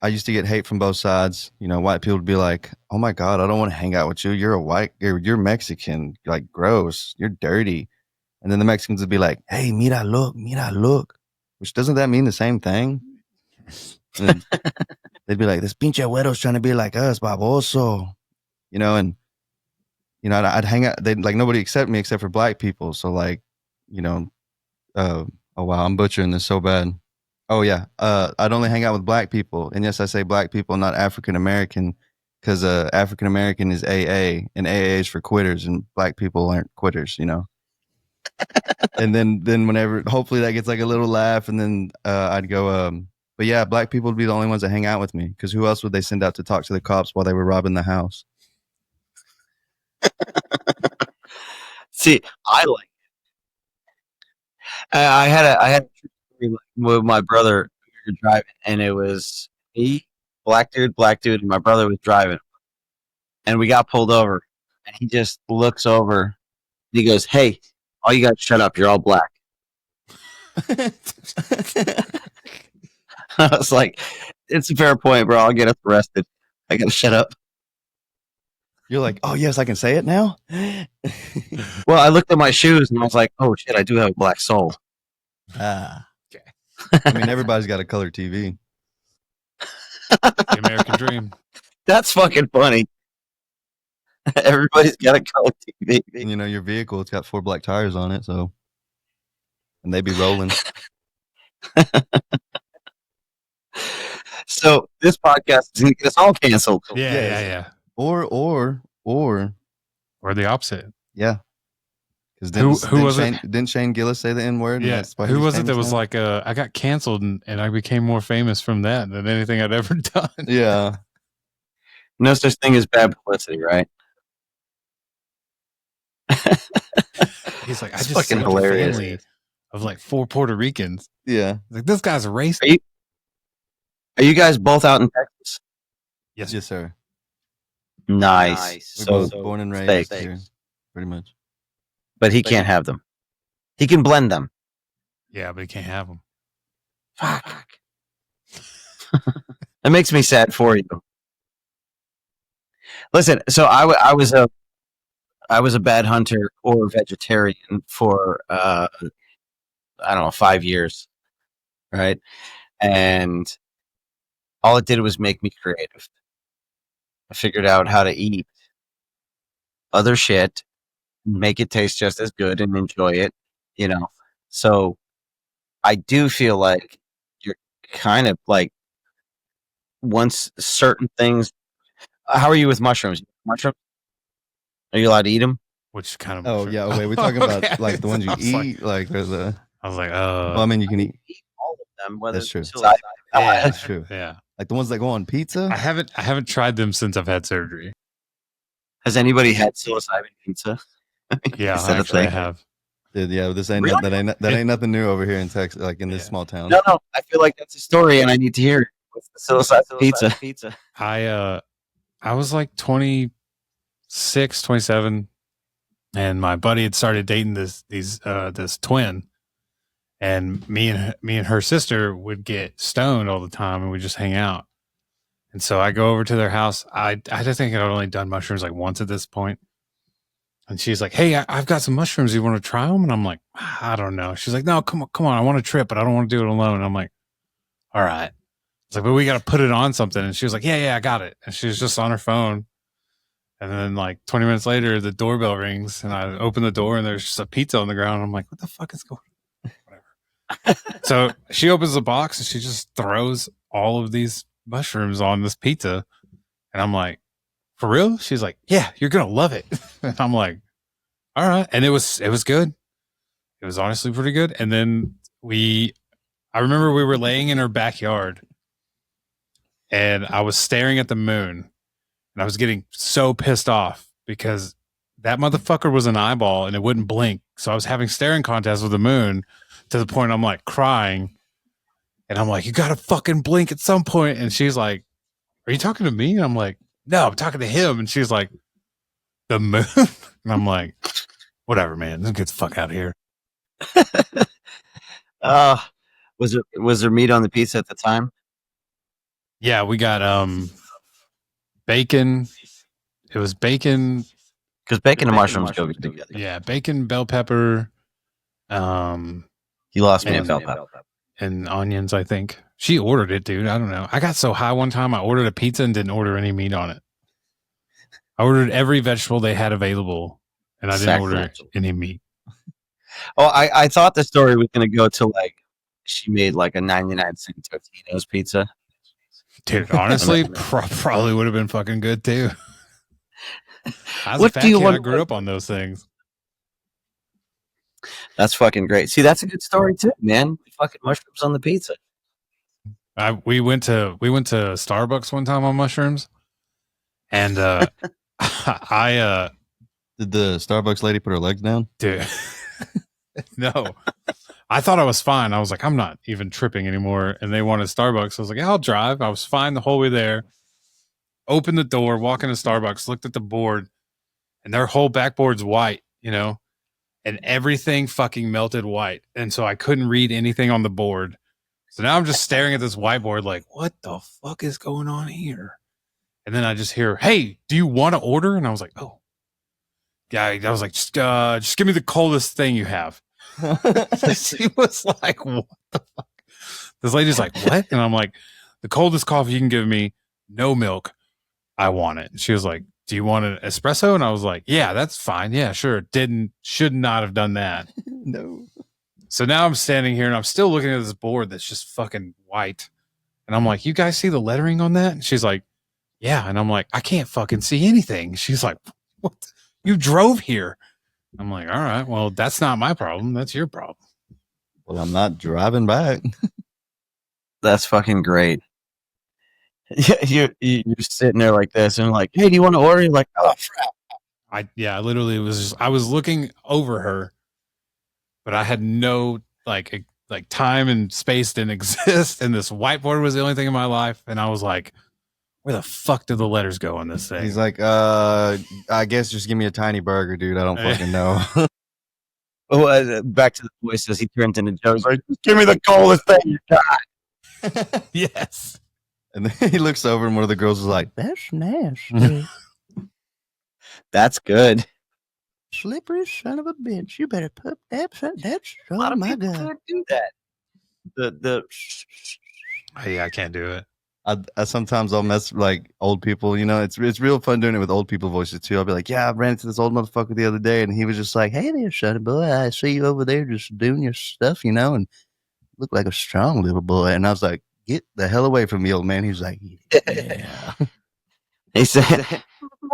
I used to get hate from both sides. White people would be like, oh my God, I don't want to hang out with you. You're Mexican, like gross, you're dirty. And then the Mexicans would be like, hey, mira, look. Which doesn't that mean the same thing? And they'd be like, this pinche güero's trying to be like us, baboso. I'd hang out. They'd like nobody accept me except for black people. So like, oh wow, I'm butchering this so bad. Oh yeah, I'd only hang out with black people, and yes, I say black people, not African American, because African American is AA, and AA is for quitters, and black people aren't quitters, And then whenever, hopefully that gets like a little laugh, and then I'd go, but yeah, black people would be the only ones that hang out with me, because who else would they send out to talk to the cops while they were robbing the house?
See, I like it. I had a with my brother. We were driving, and it was me, black dude, and my brother was driving, and we got pulled over, and he just looks over, and he goes, "Hey, all you guys shut up. You're all black." I was like, "It's a fair point, bro. I'll get us arrested. I gotta shut up."
You're like, oh yes, I can say it now.
Well, I looked at my shoes and I was like, oh shit, I do have a black soul.
Okay. I mean, everybody's got a color TV.
The American dream.
That's fucking funny. Everybody's got a color TV.
And, your vehicle, it's got 4 black tires on it, so, and they be rolling.
So this podcast is gonna get us all canceled.
Yeah.
Or
the opposite.
Yeah.
Because who was it?
Didn't Shane Gillis say the N word?
Yeah. Who was it that was like, I got canceled and I became more famous from that than anything I'd ever done?
Yeah.
No such thing as bad publicity, right?
He's like, I
It's
just
fucking
saved a
hilarious.
family of like 4 Puerto Ricans.
Yeah.
Like, this guy's a racist.
Are you guys both out in Texas?
Yes.
Yes, sir.
Nice.
We're
So,
both born and raised
steaks.
here, pretty much.
but he can't have them. He can blend them.
Yeah, but he can't have them.
Fuck. That makes me sad for you. Listen, so I was a bad hunter or vegetarian for I don't know, 5 years, right? And all it did was make me creative. I figured out how to eat other shit, make it taste just as good and enjoy it, you know. So I do feel like you're kind of like once certain things. How are you with mushrooms? Mushrooms? Are you allowed to eat them?
Which kind of?
Oh
mushroom?
yeah. Wait, we're talking
Okay.
about like the ones you
I was like-
eat. Like there's a.
I was like,
Well, I mean, you can eat.
All of them. Whether
That's true.
it's psilocybin-
yeah,
That's true.
yeah.
Like the ones that go on pizza.
I haven't tried them since I've had surgery.
Has anybody had psilocybin pizza?
Yeah,
Is that a
actually, I
thing?
have.
Dude, yeah, this ain't
Really?
that ain't nothing new over here in Texas, like in this small town.
No, I feel like that's a story, and I need to hear it. What's the psilocybin pizza?
I was like 26, 27, and my buddy had started dating this twin, and me and her sister would get stoned all the time, and we just hang out. And so I go over to their house. I just think I'd only done mushrooms like once at this point. And she's like, "Hey, I've got some mushrooms. You want to try them?" And I'm like, "I don't know." She's like, "No, come on. I want to trip, but I don't want to do it alone." And I'm like, "All right." It's like, "But we got to put it on something." And she was like, "Yeah, I got it." And she was just on her phone. And then like 20 minutes later, the doorbell rings, and I open the door, and there's just a pizza on the ground. I'm like, "What the fuck is going on?" Whatever. So she opens the box, and she just throws all of these mushrooms on this pizza. And I'm like, "For real?" She's like, "Yeah, you're going to love it." And I'm like, "All right." And it was good. It was honestly pretty good. And then I remember we were laying in her backyard, and I was staring at the moon, and I was getting so pissed off because that motherfucker was an eyeball and it wouldn't blink. So I was having staring contests with the moon to the point I'm like crying. And I'm like, "You got to fucking blink at some point." And she's like, "Are you talking to me?" And I'm like, "No, I'm talking to him." And she's like, "The moon?" And I'm like, "Whatever, man. Let's get the fuck out of here."
Was there meat on the pizza at the time?
Yeah, we got bacon. It was bacon.
Because bacon and mushrooms go good together.
Yeah, bacon, bell pepper,
You lost me at bell pepper.
and onions, I think. She ordered it, dude. I don't know. I got so high one time I ordered a pizza and didn't order any meat on it. I ordered every vegetable they had available, and I didn't order any meat.
Oh, I thought the story was going to go to like she made like a 99-cent Totino's pizza.
Dude, honestly, probably would have been fucking good too. I was
What
a fat
do you
kid.
want-
I grew up on those things.
That's fucking great. See, that's a good story too, man. Fucking mushrooms on the pizza.
We went to Starbucks one time on mushrooms, and I
Did the Starbucks lady put her legs down?
dude, no, I thought I was fine. I was like, I'm not even tripping anymore. And they wanted Starbucks. I was like, yeah, I'll drive. I was fine the whole way there. Opened the door, walk into Starbucks, looked at the board, and their whole backboard's white, and everything fucking melted white. And so I couldn't read anything on the board. So now I'm just staring at this whiteboard like, what the fuck is going on here? And then I just hear, "Hey, do you want to order?" And I was like, "Oh." Yeah, I was like, just give me the coldest thing you have. She was like, "What the fuck?" This lady's like, "What?" And I'm like, "The coldest coffee you can give me, no milk. I want it." And she was like, "Do you want an espresso?" And I was like, "Yeah, that's fine. Yeah, sure." Should not have done that.
No.
So now I'm standing here and I'm still looking at this board that's just fucking white. And I'm like, "You guys see the lettering on that?" And she's like, "Yeah." And I'm like, "I can't fucking see anything." She's like, "What? You drove here." I'm like, "All right, well, that's not my problem. That's your problem."
Well, I'm not driving back.
That's fucking great. You're sitting there like this and like, "Hey, do you want to order?" You're like, "Oh, crap."
I literally was just, I was looking over her, but I had no like time and space didn't exist. And this whiteboard was the only thing in my life. And I was like, where the fuck do the letters go on this thing?
He's like, I guess just give me a tiny burger, dude. I don't fucking know.
Oh, back to the voices. He turns into Joe's like, "Just give me the coldest thing you got."
Yes.
And then he looks over and one of the girls is like, "That's nasty.
That's good.
Slippery son of a bitch. You better put that. That's
A lot of people can't do that. The
Yeah, I can't do it.
I sometimes I'll mess like old people. You know, it's real fun doing it with old people voices too. I'll be like, yeah, I ran into this old motherfucker the other day, and he was just like, hey there, sonny boy, I see you over there just doing your stuff, you know, and look like a strong little boy. And I was like, get the hell away from me, old man. He was like, yeah.
He said,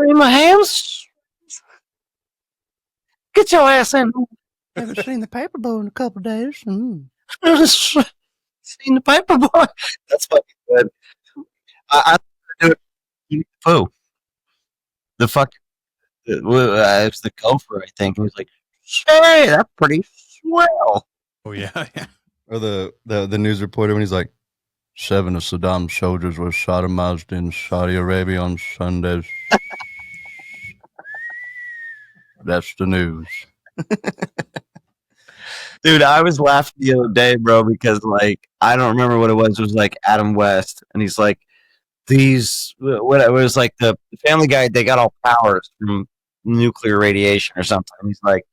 in my hands. Get your ass in.
Haven't seen the paper boy in a couple of days.
Seen the paper boy. That's fucking good. I do it. Eat the poo. The fuck. It's the gopher, I think. He was like, "Hey, that's pretty swell."
Oh yeah, yeah.
Or the news reporter when he's like, 7 of Saddam's soldiers were sodomized in Saudi Arabia on Sundays. That's the news.
Dude, I was laughing the other day, bro, because like I don't remember what it was. It was like Adam West, and he's like, "These what it was like the Family Guy. They got all powers from nuclear radiation or something." And he's like,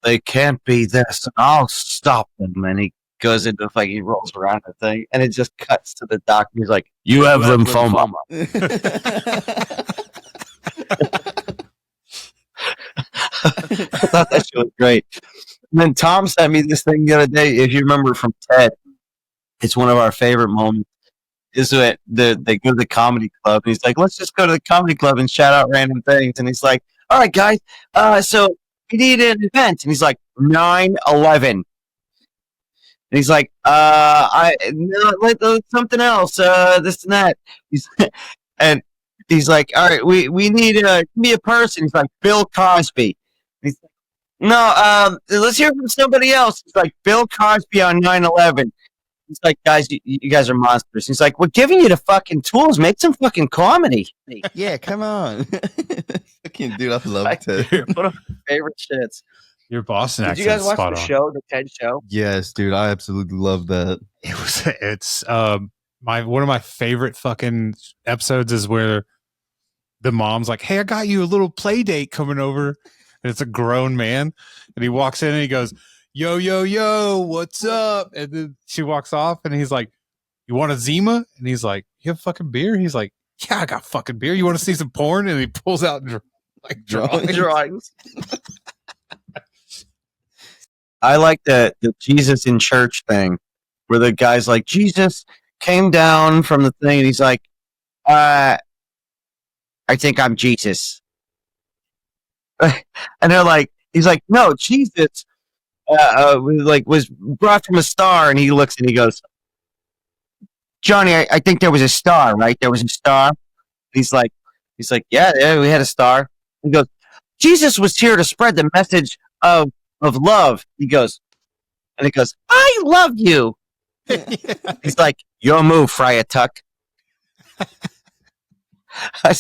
"They can't be this. I'll stop them." And he goes into like he rolls around the thing, and it just cuts to the doctor. He's like, "You have lymphoma." I thought that shit was great. And then Tom sent me this thing the other day. If you remember from TED, it's one of our favorite moments. Is that they go to the comedy club, and he's like, "Let's just go to the comedy club and shout out random things." And he's like, "All right, guys, so we need an event." And he's like, 9/11. And he's like, something else, this and that. And he's like, all right, we need be a person. He's like, Bill Cosby. He's like, no, let's hear from somebody else. He's like, Bill Cosby on 9/11. He's like, guys, you guys are monsters. He's like, we're giving you the fucking tools. Make some fucking comedy.
Yeah, come on. Fucking dude, I love it.
One of my favorite shits.
Your Boston
Did you
accent's
guys watch
spot
the
on.
show, the TED show?
Yes, dude, I absolutely love that.
It's one of my favorite fucking episodes is where the mom's like, "Hey, I got you a little play date coming over." And it's a grown man, and he walks in and he goes, "Yo, yo, yo, what's up?" And then she walks off, and he's like, "You want a Zima?" And he's like, "You have fucking beer?" He's like, "Yeah, I got fucking beer. You want to see some porn?" And he pulls out like drawings.
I like the Jesus in church thing where the guy's like, Jesus came down from the thing and he's like, I think I'm Jesus. And they're like, he's like, no, Jesus was brought from a star. And he looks and he goes, Johnny, I think there was a star, right? There was a star. He's like, yeah, we had a star. He goes, Jesus was here to spread the message of love. He goes, I love you. He's like, your move, Friar Tuck. I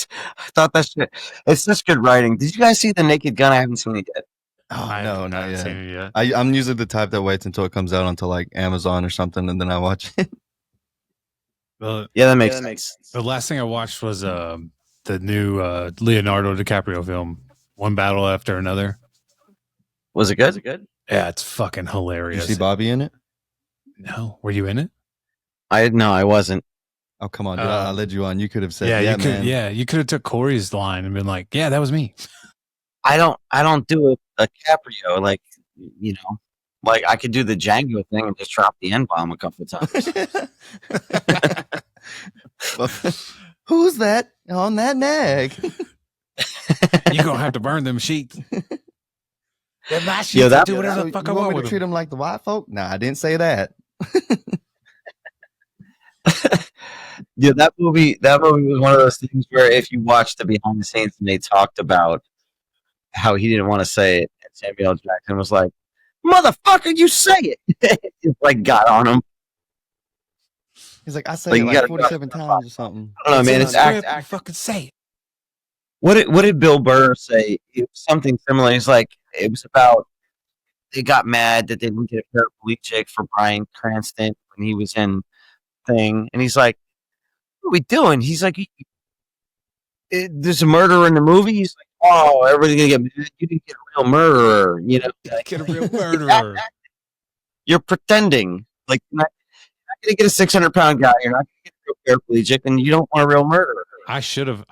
thought that shit. It's such good writing. Did you guys see The Naked Gun? I haven't seen it yet.
Oh, no, not yet.
Seen it yet.
I'm usually the type that waits until it comes out onto like Amazon or something, and then I watch it.
Yeah, that makes sense.
The last thing I watched was the new Leonardo DiCaprio film, One Battle After Another.
Was it good?
Yeah, it's fucking
You
hilarious.
see Bobby in it?
No, were you in it?
I wasn't.
Oh, come on, dude. I led you on. You could have said,
Yeah, you could.
man.
Yeah, you could have took Corey's line and been like, "Yeah, that was me."
I don't do a Caprio like, you know, like I could do the Django thing and just drop the N-bomb a couple of times.
Who's that on that nag?
You're gonna have to burn them sheets. They're my sheets.
Yeah,
I
that-
do whatever the
So
fuck
you
I
want
want
me
with
to treat
them.
them like the white folk? Nah, I didn't say that.
Yeah, that movie was one of those things where if you watch the behind the scenes and they talked about how he didn't want to say it, and Samuel L. Jackson was like, "Motherfucker, you say it!" Just like got on him.
He's like, I said
Like,
it
you
like
gotta-
47 times or something.
I don't know, man.
in
It's
the script,
act.
you fucking say it.
What did Bill Burr say? It was something similar. He's like, it was about they got mad that they didn't get a paraplegic for Bryan Cranston when he was in thing, and he's like, "What are we doing?" He's like, "There's a murderer in the movie." He's like, "Oh, everybody's gonna get mad. You didn't get a real murderer, you know?
Get a real murderer.
You're pretending. Like, you're not gonna get a 600-pound guy. You're not gonna get real paraplegic, and you don't want a real murderer.
I should have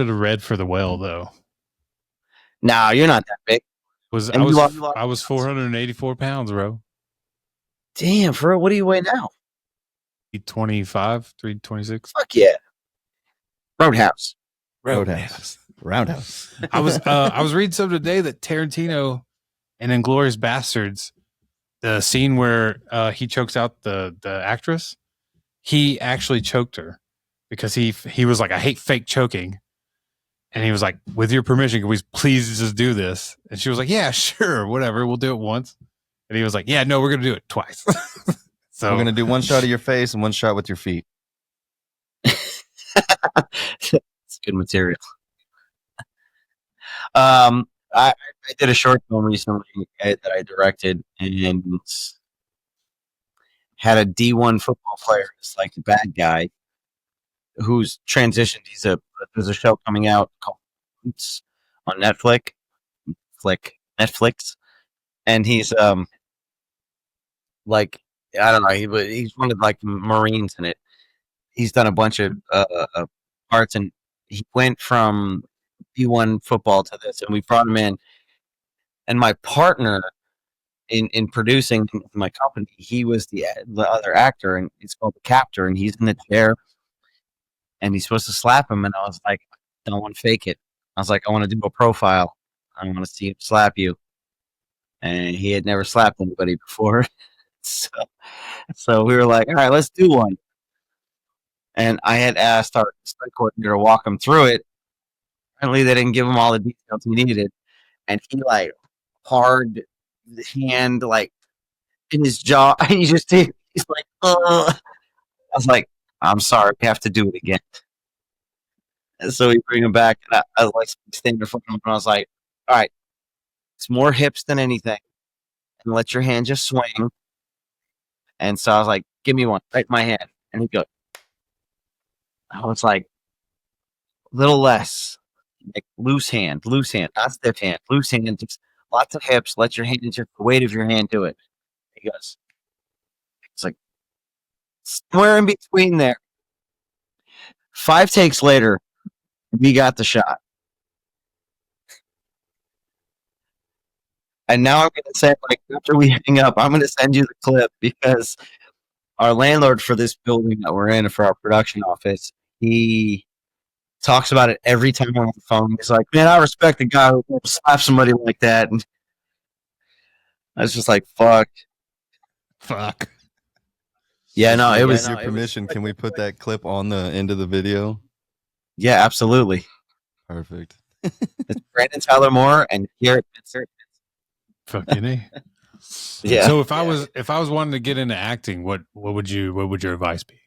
read for the whale though.
No, you're not that big. And
I was 484 pounds, bro.
Damn, for real, what do you weigh now?
325, 326.
Fuck yeah. Roundhouse.
Roundhouse.
I was reading something today that Tarantino in Inglourious Bastards, the scene where he chokes out the actress, he actually choked her because he was like, I hate fake choking. And he was like, with your permission, can we please just do this? And she was like, yeah, sure, whatever. We'll do it once. And he was like, yeah, no, we're going to do it twice. So
we're going to do one shot of your face and one shot with your feet.
It's good material. I did a short film recently that I directed and had a D1 football player as like the bad guy who's transitioned. There's a show coming out called Stunts on Netflix, and he's like, I don't know, he's one of like the Marines in it. He's done a bunch of parts, and he went from D1 football to this, and we brought him in. And my partner in producing my company, he was the other actor, and it's called the captor, and he's in the chair, and he's supposed to slap him, and I was like, I don't want to fake it. I was like, I want to do a profile. I want to see him slap you. And he had never slapped anybody before. So we were like, all right, let's do one. And I had asked our stunt coordinator to walk him through it. Apparently, they didn't give him all the details he needed. And he like hard hand like in his jaw. And he's like, ugh. I was like, I'm sorry, we have to do it again. And so we bring him back, and I was like standing in front of him, and I was like, all right, it's more hips than anything, and let your hand just swing. And so I was like, give me one, right in my hand. And he goes, I was like, a little less, like loose hand, not stiff hand, loose hand, just lots of hips, let your hand, just the weight of your hand do it. He goes, it's like somewhere in between there. 5 takes later, we got the shot. And now I'm going to say, like, after we hang up, I'm going to send you the clip because our landlord for this building that we're in for our production office, he talks about it every time I'm on the phone. He's like, man, I respect the guy who slaps somebody like that. And I was just like, fuck. Yeah, no, it was.
With your permission, can we put that clip on the end of the video?
Yeah, absolutely.
Perfect.
It's Brandon Tyler Moore and Garrett Pitzer.
Fucking A.
Yeah.
So if I was wanting to get into acting, what would your advice be?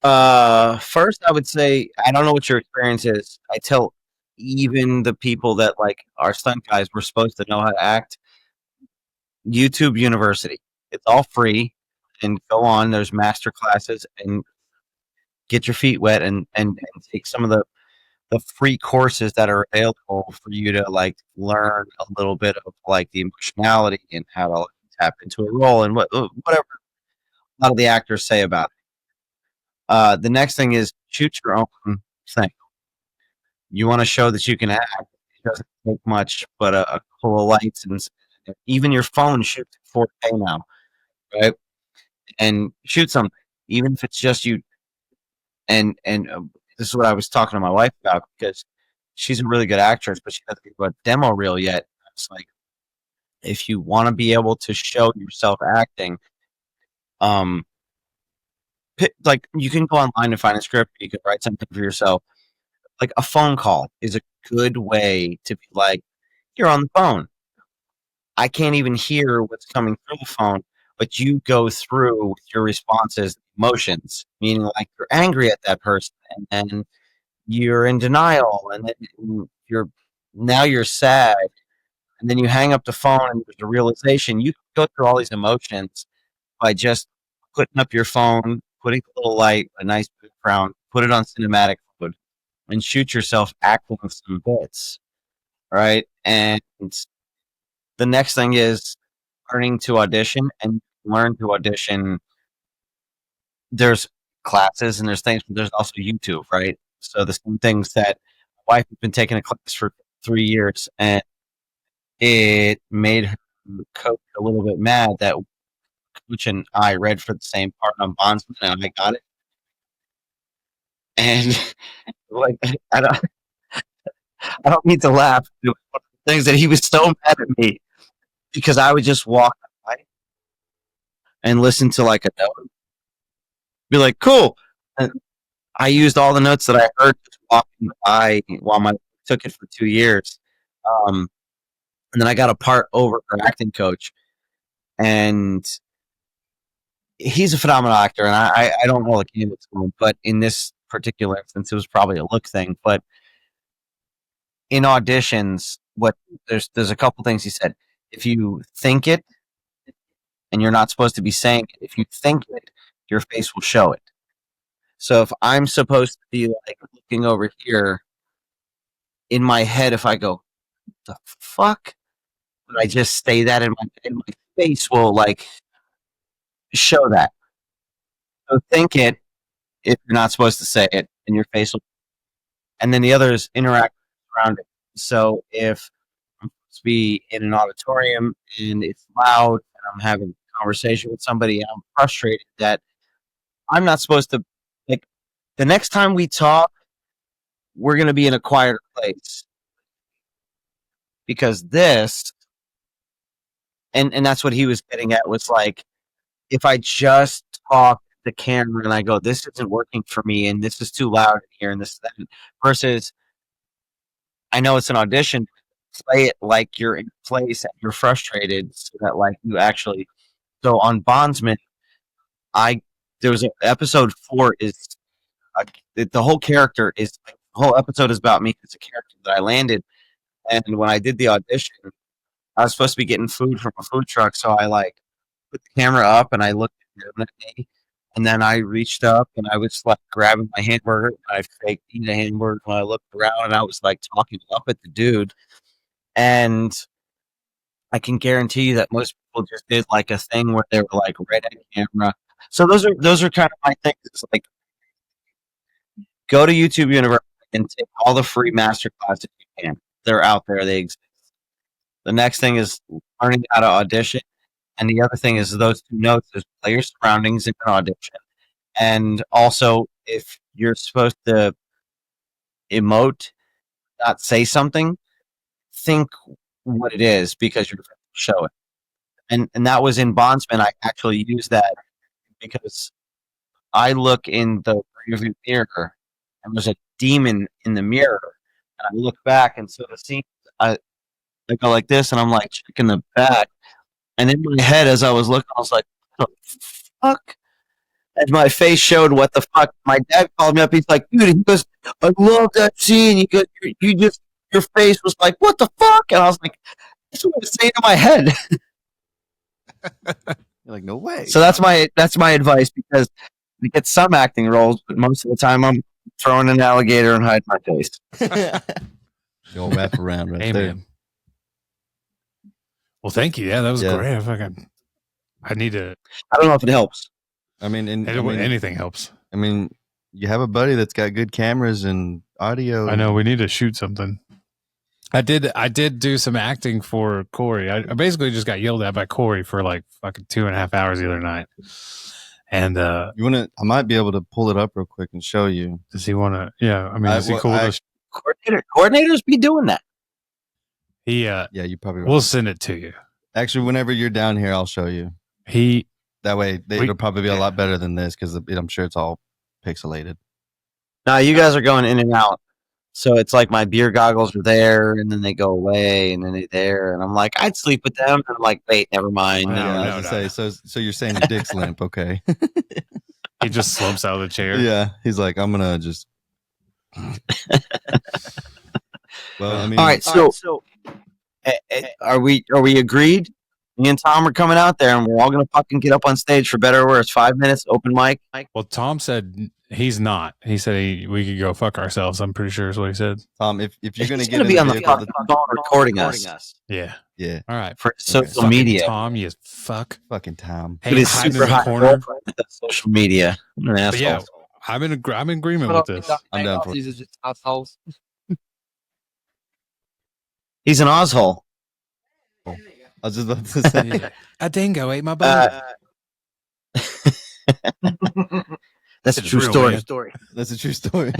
First I would say, I don't know what your experience is. I tell even the people that like are stunt guys, we're supposed to know how to act. YouTube University. It's all free, and go on. There's master classes, and get your feet wet and take some of the free courses that are available for you to like learn a little bit of like the emotionality and how to tap into a role and whatever a lot of the actors say about it. The next thing is shoot your own thing. You want to show that you can act. It doesn't take much, but a couple of lights, and even your phone shoots 4K now, right? And shoot something, even if it's just you. And this is what I was talking to my wife about, because she's a really good actress, but she doesn't do a demo reel yet. It's like, if you want to be able to show yourself acting, like you can go online and find a script. You can write something for yourself. Like a phone call is a good way to be like, you're on the phone. I can't even hear what's coming through the phone, but you go through with your responses, emotions, meaning like you're angry at that person, and then you're in denial, and then you're sad, and then you hang up the phone, and there's a realization. You go through all these emotions by just putting up your phone, putting a little light, a nice background, put it on cinematic mode, and shoot yourself acting with some bits, right? And the next thing is learning to audition, and learn to audition there's classes and there's things, but there's also YouTube, right? So the same things that my wife has been taking a class for 3 years, and it made her coach a little bit mad that coach and I read for the same part on Bondsman, and I got it. And like, I don't need to laugh. It was one of the things that he was so mad at me because I would just walk by and listen to like a note, be like, cool. And I used all the notes that I heard just walking by while my took it for 2 years. And then I got a part over her acting coach, and he's a phenomenal actor, and I don't know the candidates for him, but in this particular instance, it was probably a look thing. But in auditions, there's a couple things he said. If you think it, and you're not supposed to be saying it, if you think it, your face will show it. So if I'm supposed to be like looking over here in my head, if I go, the fuck? But I just say that in my face will like show that. So think it if you're not supposed to say it, and your face will. And then the other is interact around it. So if I'm supposed to be in an auditorium and it's loud and I'm having a conversation with somebody and I'm frustrated that I'm not supposed to, like, the next time we talk, we're going to be in a quieter place. Because this, and that's what he was getting at, was like, if I just talk to the camera and I go, this isn't working for me and this is too loud in here and this, that, versus I know it's an audition, play it like you're in place and you're frustrated so that like you actually, so on Bondsman, there was an episode 4 is, the whole character is, the whole episode is about me. It's a character that I landed. And when I did the audition, I was supposed to be getting food from a food truck. So I like put the camera up and I looked at me, and then I reached up and I was like grabbing my hamburger and I faked eating a hamburger when I looked around and I was like talking up at the dude. And I can guarantee you that most people just did like a thing where they were like right at camera. So those are kind of my things. It's like, go to YouTube University and take all the free master classes you can. They're out there. They exist. The next thing is learning how to audition. And the other thing is those 2 notes is play your surroundings in an audition. And also, if you're supposed to emote, not say something, think what it is because you're going to show it. And that was in Bondsman. I actually used that because I look in the rearview mirror and there's a demon in the mirror. And I look back, and so the scene, I go like this, and I'm like checking the back. And in my head, as I was looking, I was like, what the fuck? And my face showed what the fuck. My dad called me up. He's like, dude, he goes, I love that scene. He goes, your face was like, what the fuck? And I was like, that's what I was saying in my head.
You're like, no way.
So that's my advice, because I get some acting roles, but most of the time I'm throwing an alligator and hiding my face.
Go wrap around right there.
Amen. Well, thank you. Yeah, that was
Yeah.
great. I need to.
I don't know if it helps.
I mean,
Anything helps.
I mean, you have a buddy that's got good cameras and audio.
I know we need to shoot something. I did do some acting for Corey. I basically just got yelled at by Corey for like fucking 2.5 hours the other night. And
You want to? I might be able to pull it up real quick and show you.
does he want to? Yeah, I mean, is he cool?
Coordinators be doing that.
Yeah,
you probably right.
we'll send it to you.
Actually, whenever you're down here, I'll show you. That way, it'll probably be a lot better than this because I'm sure it's all pixelated.
No, you guys are going in and out. So it's like my beer goggles are there, and then they go away, and then they're there, and I'm like, I'd sleep with them. And I'm like, wait, never mind.
No,
Yeah,
no,
I was gonna say, so you're saying your dick's limp, okay?
He just slumps out of the chair.
Yeah, he's like, I'm gonna just. Well, I mean,
All right, so are we agreed? Me and Tom are coming out there, and we're all gonna fucking get up on stage for better or worse. 5 minutes, open mic.
Well, Tom said he's not. He said we could go fuck ourselves. I'm pretty sure is what he said.
Tom, if you're gonna
He's
get
gonna
in
be
the
on the
vehicle,
fucking phone recording us.
Yeah.
Yeah,
All right.
for social
Fucking
media.
Tom, you fuck.
fucking Tom.
Hey,
Dude is
hiding
super
in the
hot
corner.
girlfriend with that social media. What an
But
asshole.
yeah, I'm in agreement with this.
I'm down for it.
These are just assholes.
He's an asshole.
I was just about to say.
A dingo ate my butt.
That's a
It's
true
real,
story.
man.
That's a true story.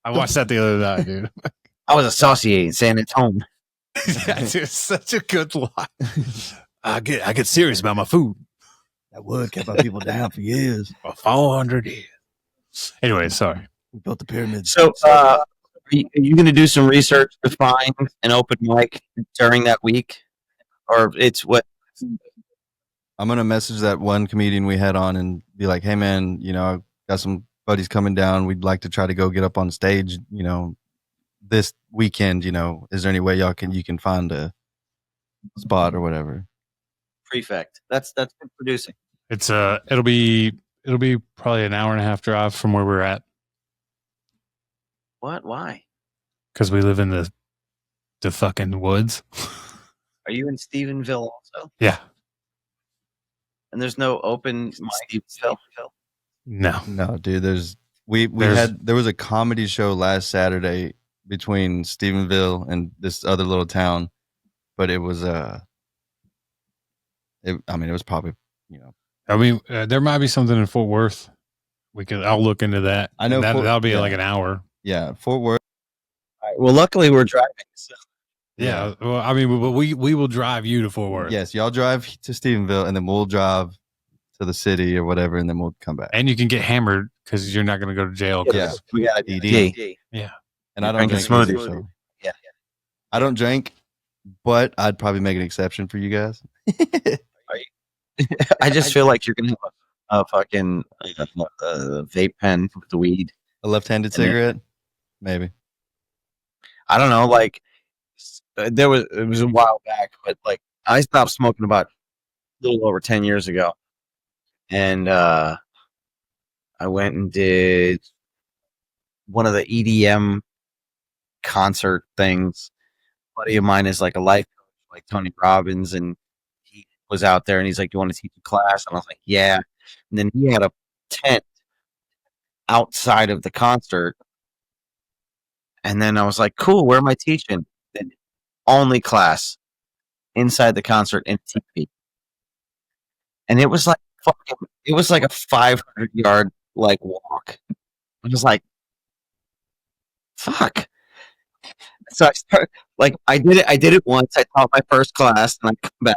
I watched that the other night, dude.
I was associating saying it's home.
It's such a good line. I get serious about my food.
That wood kept our people down for years.
For 400 years. Anyway, sorry.
We built the pyramids.
So, are you going to do some research to find an open mic during that week? Or it's what?
I'm gonna message that one comedian we had on and be like, "Hey man, you know, I got some buddies coming down. We'd like to try to go get up on stage, you know, this weekend. You know, is there any way you can find a spot or whatever?"
Prefect. That's good producing.
It's it'll be probably an hour and a half drive from where we're at
What? Why?
because we live in the fucking woods.
Are you in Stephenville also?
Yeah.
And there's no open mic.
No.
No, dude. There was a comedy show last Saturday between Stephenville and this other little town, but it was it was probably, you know.
I mean, there might be something in Fort Worth. I'll look into that.
I know
that'll be
yeah.
like an hour.
Yeah, Fort Worth.
All right, well, luckily we're driving. So.
Yeah. Well, I mean, we will drive you to Fort Worth.
Yes, y'all drive to Stephenville, and then we'll drive to the city or whatever, and then we'll come back.
And you can get hammered because you're not going to go to jail.
Yeah,
We got
DD.
Yeah.
And I don't
Drinking
drink either,
smoothie.
so.
Yeah.
I don't drink, but I'd probably make an exception for you guys.
I just feel like you're gonna have a fucking vape pen with the weed.
A left-handed cigarette, maybe.
I don't know. Like it was a while back, but like I stopped smoking about a little over 10 years ago, and I went and did one of the EDM concert things. A buddy of mine is like a life coach, like Tony Robbins, and he was out there and he's like, "You want to teach a class?" And I was like, "Yeah." And then he had a tent outside of the concert, and then I was like, "Cool, where am I teaching?" Then only class inside the concert in TV, and it was like a 500-yard like walk. I was like, "Fuck." So I started, like, I did it once. I taught my first class, and I come back.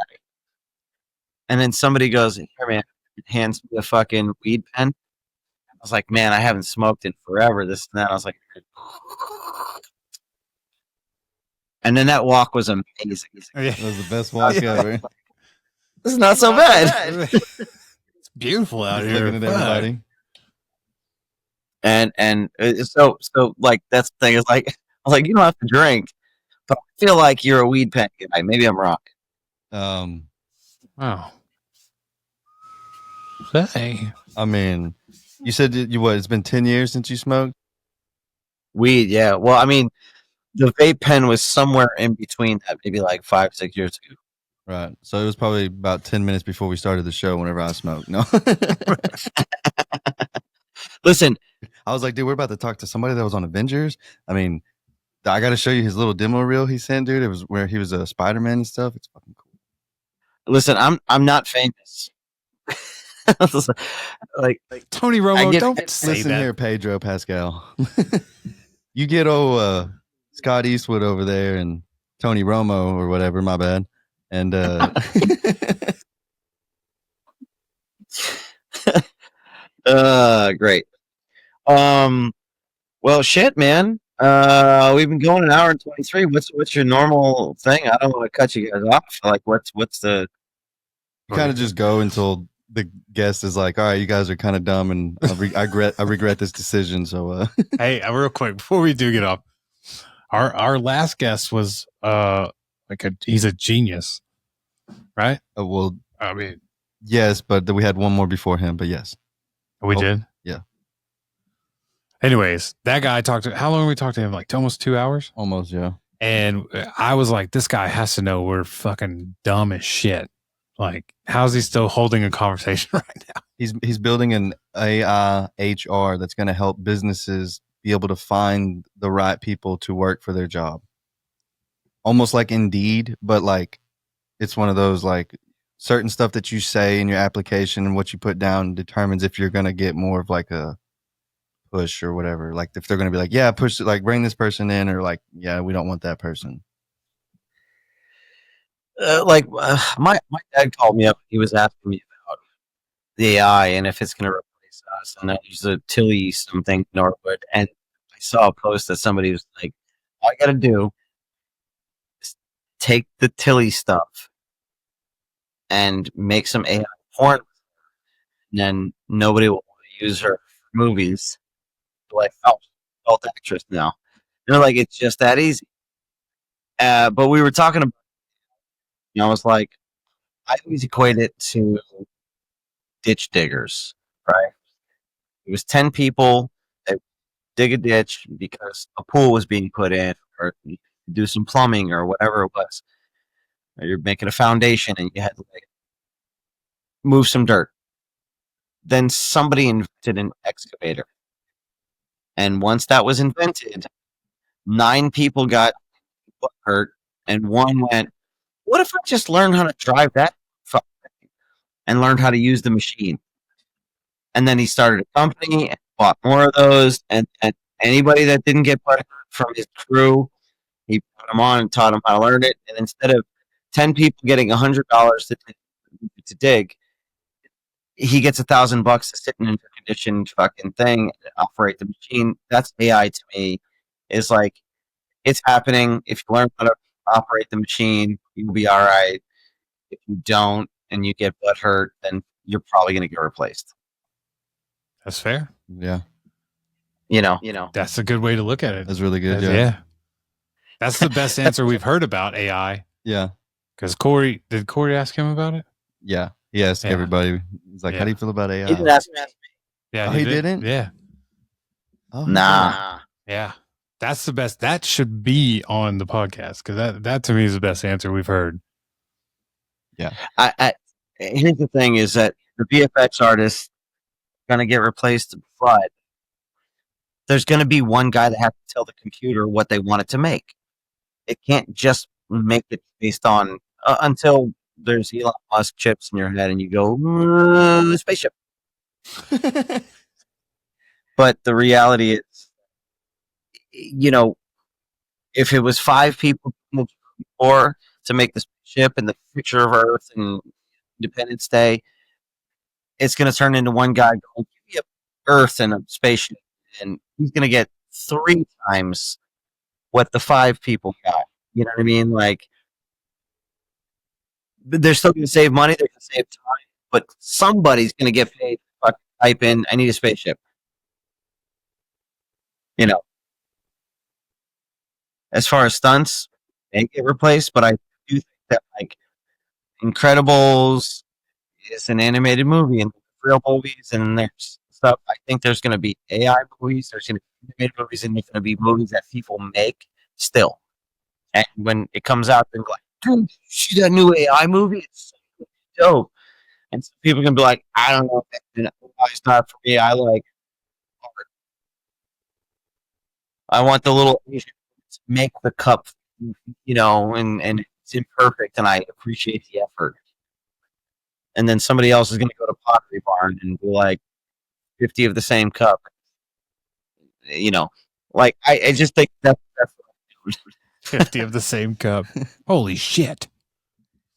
And then somebody goes, "Here, man," hands me a fucking weed pen. I was like, "Man, I haven't smoked in forever, this and that." I was like, and then that walk was amazing.
That was the best walk ever.
This is not so bad.
It's beautiful out here.
Looking at everybody.
And so like that's the thing is like I was like, you don't have to drink, but I feel like you're a weed pen guy. Maybe I'm wrong.
Wow. Hey.
I mean, you said it's been 10 years since you smoked?
Weed, yeah. Well, I mean, the vape pen was somewhere in between that, maybe like 5-6 years ago.
Right. So it was probably about 10 minutes before we started the show whenever I smoked. No.
Listen,
I was like, dude, we're about to talk to somebody that was on Avengers. I mean, I got to show you his little demo reel he sent, dude. It was where he was a Spider-Man and stuff. It's fucking cool.
listen, I'm not famous. like
Tony Romo, don't say
Listen
that.
here, Pedro Pascal. You get old Scott Eastwood over there and Tony Romo or whatever, my bad. And
great. Well, shit, man. We've been going an hour and 23. What's your normal thing? I don't want to cut you guys off. Like, what's the?
you kind of just go until the guest is like, all right, you guys are kind of dumb and I regret this decision. So,
Hey, real quick before we do get off, our last guest was he's a genius, right?
well,
I mean,
yes, but we had one more before him, but yes.
we did.
Yeah.
Anyways, that guy talked to. How long we talked to him? Like almost 2 hours.
Almost, yeah.
And I was like, this guy has to know we're fucking dumb as shit. Like, how's he still holding a conversation right now?
He's building an AI HR that's going to help businesses be able to find the right people to work for their job. Almost like Indeed, but like it's one of those like certain stuff that you say in your application and what you put down determines if you're going to get more of like a push or whatever. Like if they're going to be like, yeah, push, like bring this person in, or like, yeah, we don't want that person.
My dad called me up. He was asking me about the AI and if it's going to replace us. And I used a Tilly something Norwood, and I saw a post that somebody was like, "All I got to do is take the Tilly stuff and make some AI porn, and then nobody will want to use her for movies." Like, oh, adult actress now. They're like, it's just that easy. But we were talking about, I was like, I always equate it to ditch diggers, right? It was 10 people that dig a ditch because a pool was being put in, or do some plumbing or whatever it was. Or you're making a foundation and you had to like move some dirt. Then somebody invented an excavator. And once that was invented, 9 people got hurt, and one went, what if I just learned how to drive that and learned how to use the machine? And then he started a company and bought more of those. And anybody that didn't get put from his crew, he put them on and taught them how to learn it. And instead of 10 people getting $100 to dig, he gets $1,000 to sit in an air-conditioned fucking thing and operate the machine. That's AI to me. Is like, it's happening. If you learn how to operate the machine, you'll be all right. If you don't and you get butt hurt, then you're probably going to get replaced.
That's fair.
Yeah.
You know.
That's a good way to look at it.
That's really good.
Yeah.
Yeah.
That's the best answer we've heard about AI.
Yeah.
Because did Corey ask him about it?
Yeah. He asked everybody. He's like, how do you feel about AI?
He didn't ask me.
Yeah.
Oh, he didn't?
Yeah.
Oh,
Nah.
Yeah. That's the best. That should be on the podcast, because that to me is the best answer we've heard.
Yeah.
Here's the thing: is that the VFX artists are going to get replaced, but there's going to be one guy that has to tell the computer what they want it to make. It can't just make it based on until there's Elon Musk chips in your head and you go spaceship. But the reality is, if it was 5 people before to make the spaceship and the future of Earth and Independence Day, it's going to turn into one guy going, give me a Earth and a spaceship, and he's going to get 3 times what the 5 people got. You know what I mean? Like, they're still going to save money, they're going to save time, but somebody's going to get paid to type in, I need a spaceship. As far as stunts, they get replaced, but I do think that like Incredibles is an animated movie and real movies, and there's stuff. I think there's going to be AI movies, there's going to be animated movies, and there's going to be movies that people make still. And when it comes out, they're like, dude, see that new AI movie? It's so dope. And some people can be like, I don't know, it's not for me. I like art. I want the little Asian to make the cup, and it's imperfect, and I appreciate the effort. And then somebody else is going to go to Pottery Barn and do like 50 of the same cup. Like I just think that's what I'm doing.
50 of the same cup. Holy shit.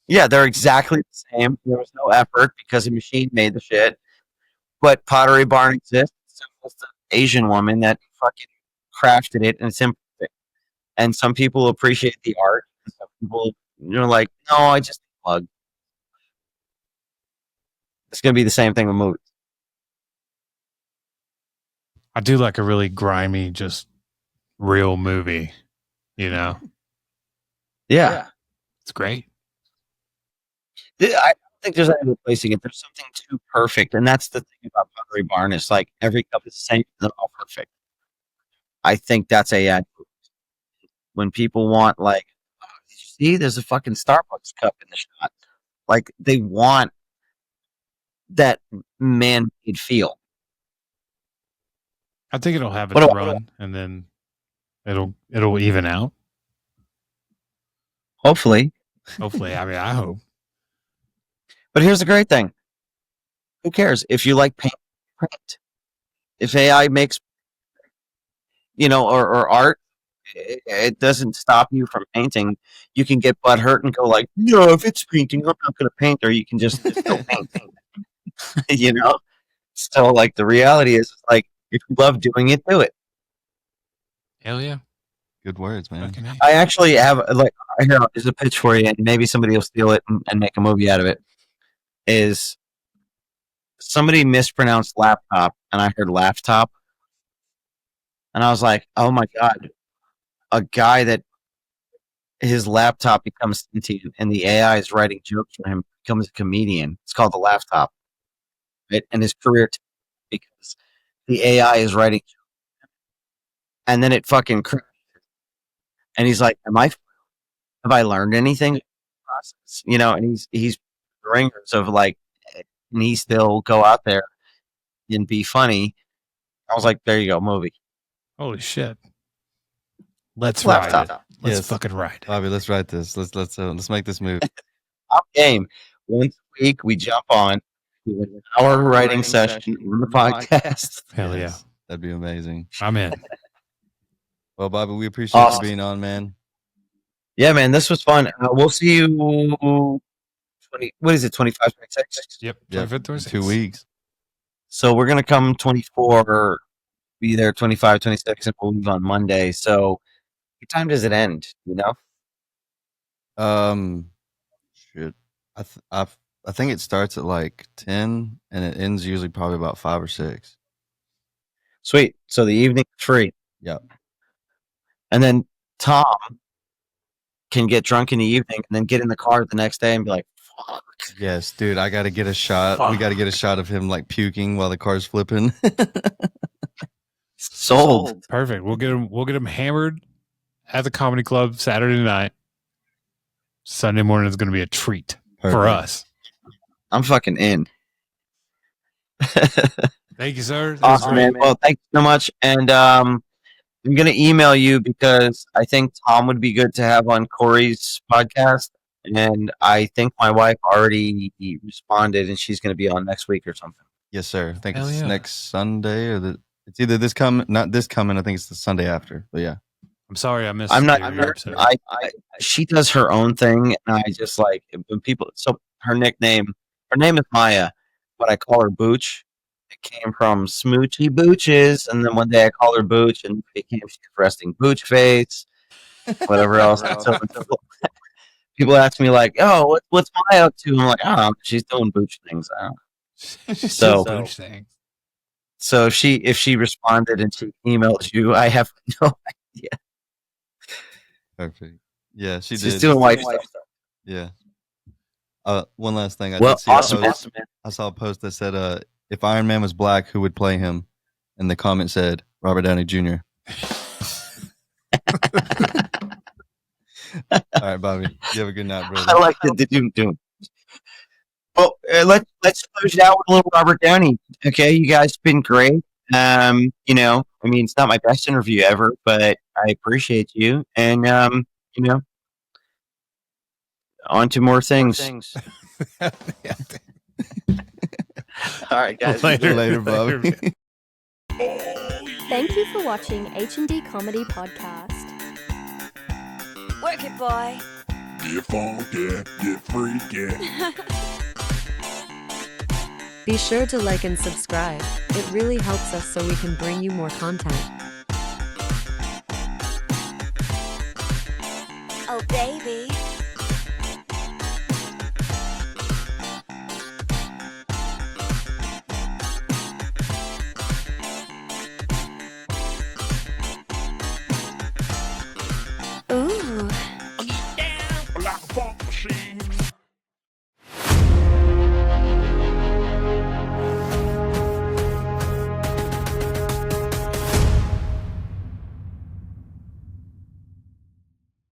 Yeah, they're exactly the same. There was no effort because a machine made the shit. But Pottery Barn exists. It's just an Asian woman that fucking crafted it, and it's imperfect. And some people appreciate the art. And some people, like, no, I just plug. It's going to be the same thing with movies.
I do like a really grimy, just real movie,
Yeah.
It's great.
I don't think there's any replacing it. There's something too perfect. And that's the thing about Pottery Barn. It's like every cup is the same. They're all perfect. I think that's AI. when people want like, oh, did you see? There's a fucking Starbucks cup in the shot. Like they want that man-made feel.
I think it'll have its
What do-
run, and then it'll even out.
Hopefully.
Hopefully, I mean, I hope.
But here's the great thing. Who cares if you like paint? If AI makes, or art, it doesn't stop you from painting. You can get butthurt and go like, no, if it's painting, I'm not going to paint. Or you can just go paint. So like the reality is like, if you love doing it, do it.
Hell yeah.
Good words, man.
Fucking A.
I actually have here, there's a pitch for you, and maybe somebody will steal it and make a movie out of it. Is somebody mispronounced laptop, and I heard laptop, and I was like, oh my god, a guy that his laptop becomes sentient, and the AI is writing jokes for him, becomes a comedian. It's called the laptop, right? And his career, because the AI is writing jokes, and then it fucking crashed. And he's like, have I learned anything? Process, and he's ringers of like, and he still go out there and be funny. I was like, there you go, movie.
Holy shit. Let's
Laptop.
ride it. Let's
Yes.
fucking ride it.
Bobby, let's write this. Let's make this move.
I'm game. Once a week, we jump on, do an hour writing session on the podcast.
Hell
Yes, that'd be amazing.
yeah. I'm in.
Well, Bobby, we appreciate
Awesome.
you being on, man.
Yeah, man, this was fun. We'll see you 25, 26?
Yep.
Yep,
25th or
2 weeks.
So we're going to come 24, be there 25, 26, and we'll leave on Monday. So what time does it end,
Shit. I think it starts at like 10 and it ends usually probably about 5 or 6.
Sweet. So the evening free.
Yep.
And then Tom can get drunk in the evening and then get in the car the next day and be like, fuck.
Yes, dude, I got to get a shot. We got to get a shot of him like puking while the car's flipping.
Sold.
Perfect. We'll get him hammered at the comedy club Saturday night. Sunday morning is going to be a treat for
Perfect.
us.
I'm fucking in.
Thank you, sir. That was
Awesome,
great.
man. Well, thank you so much. And I'm going to email you because I think Tom would be good to have on Corey's podcast. And I think my wife already responded and she's going to be on next week or something.
Yes, sir. I think
Hell
it's
yeah.
next Sunday or it's either this coming, not this coming. I think it's the Sunday after. But yeah.
I'm sorry I missed
I'm not.
your episode.
She does her own thing, and I just like when people. So her name is Maya, but I call her Booch. It came from Smoochy Booches, and then one day I called her Booch, and it became she's resting Booch face, whatever else. So people ask me like, "Oh, what's Maya up to?" I'm like, "Oh, she's doing Booch things." I don't know. So-
Booch thing.
So if she responded and she emailed you, I have no idea.
Perfect. Yeah, she
She's
did.
doing wife stuff.
Yeah. One last thing. I
Well,
did see a
awesome,
post.
man.
I saw a post that said, if Iron Man was black, who would play him? And the comment said, Robert Downey Jr. All right, Bobby. You have a good night, brother.
I like the doom. Well, let's close it out with a little Robert Downey. Okay, you guys been great. It's not my best interview ever, but I appreciate you. And on to more things. All right, guys.
Later, Bobby.
Thank you for watching H&D Comedy Podcast.
Work it, boy.
Get funky, get freaky.
Be sure to like and subscribe. It really helps us so we can bring you more content.
Oh, baby.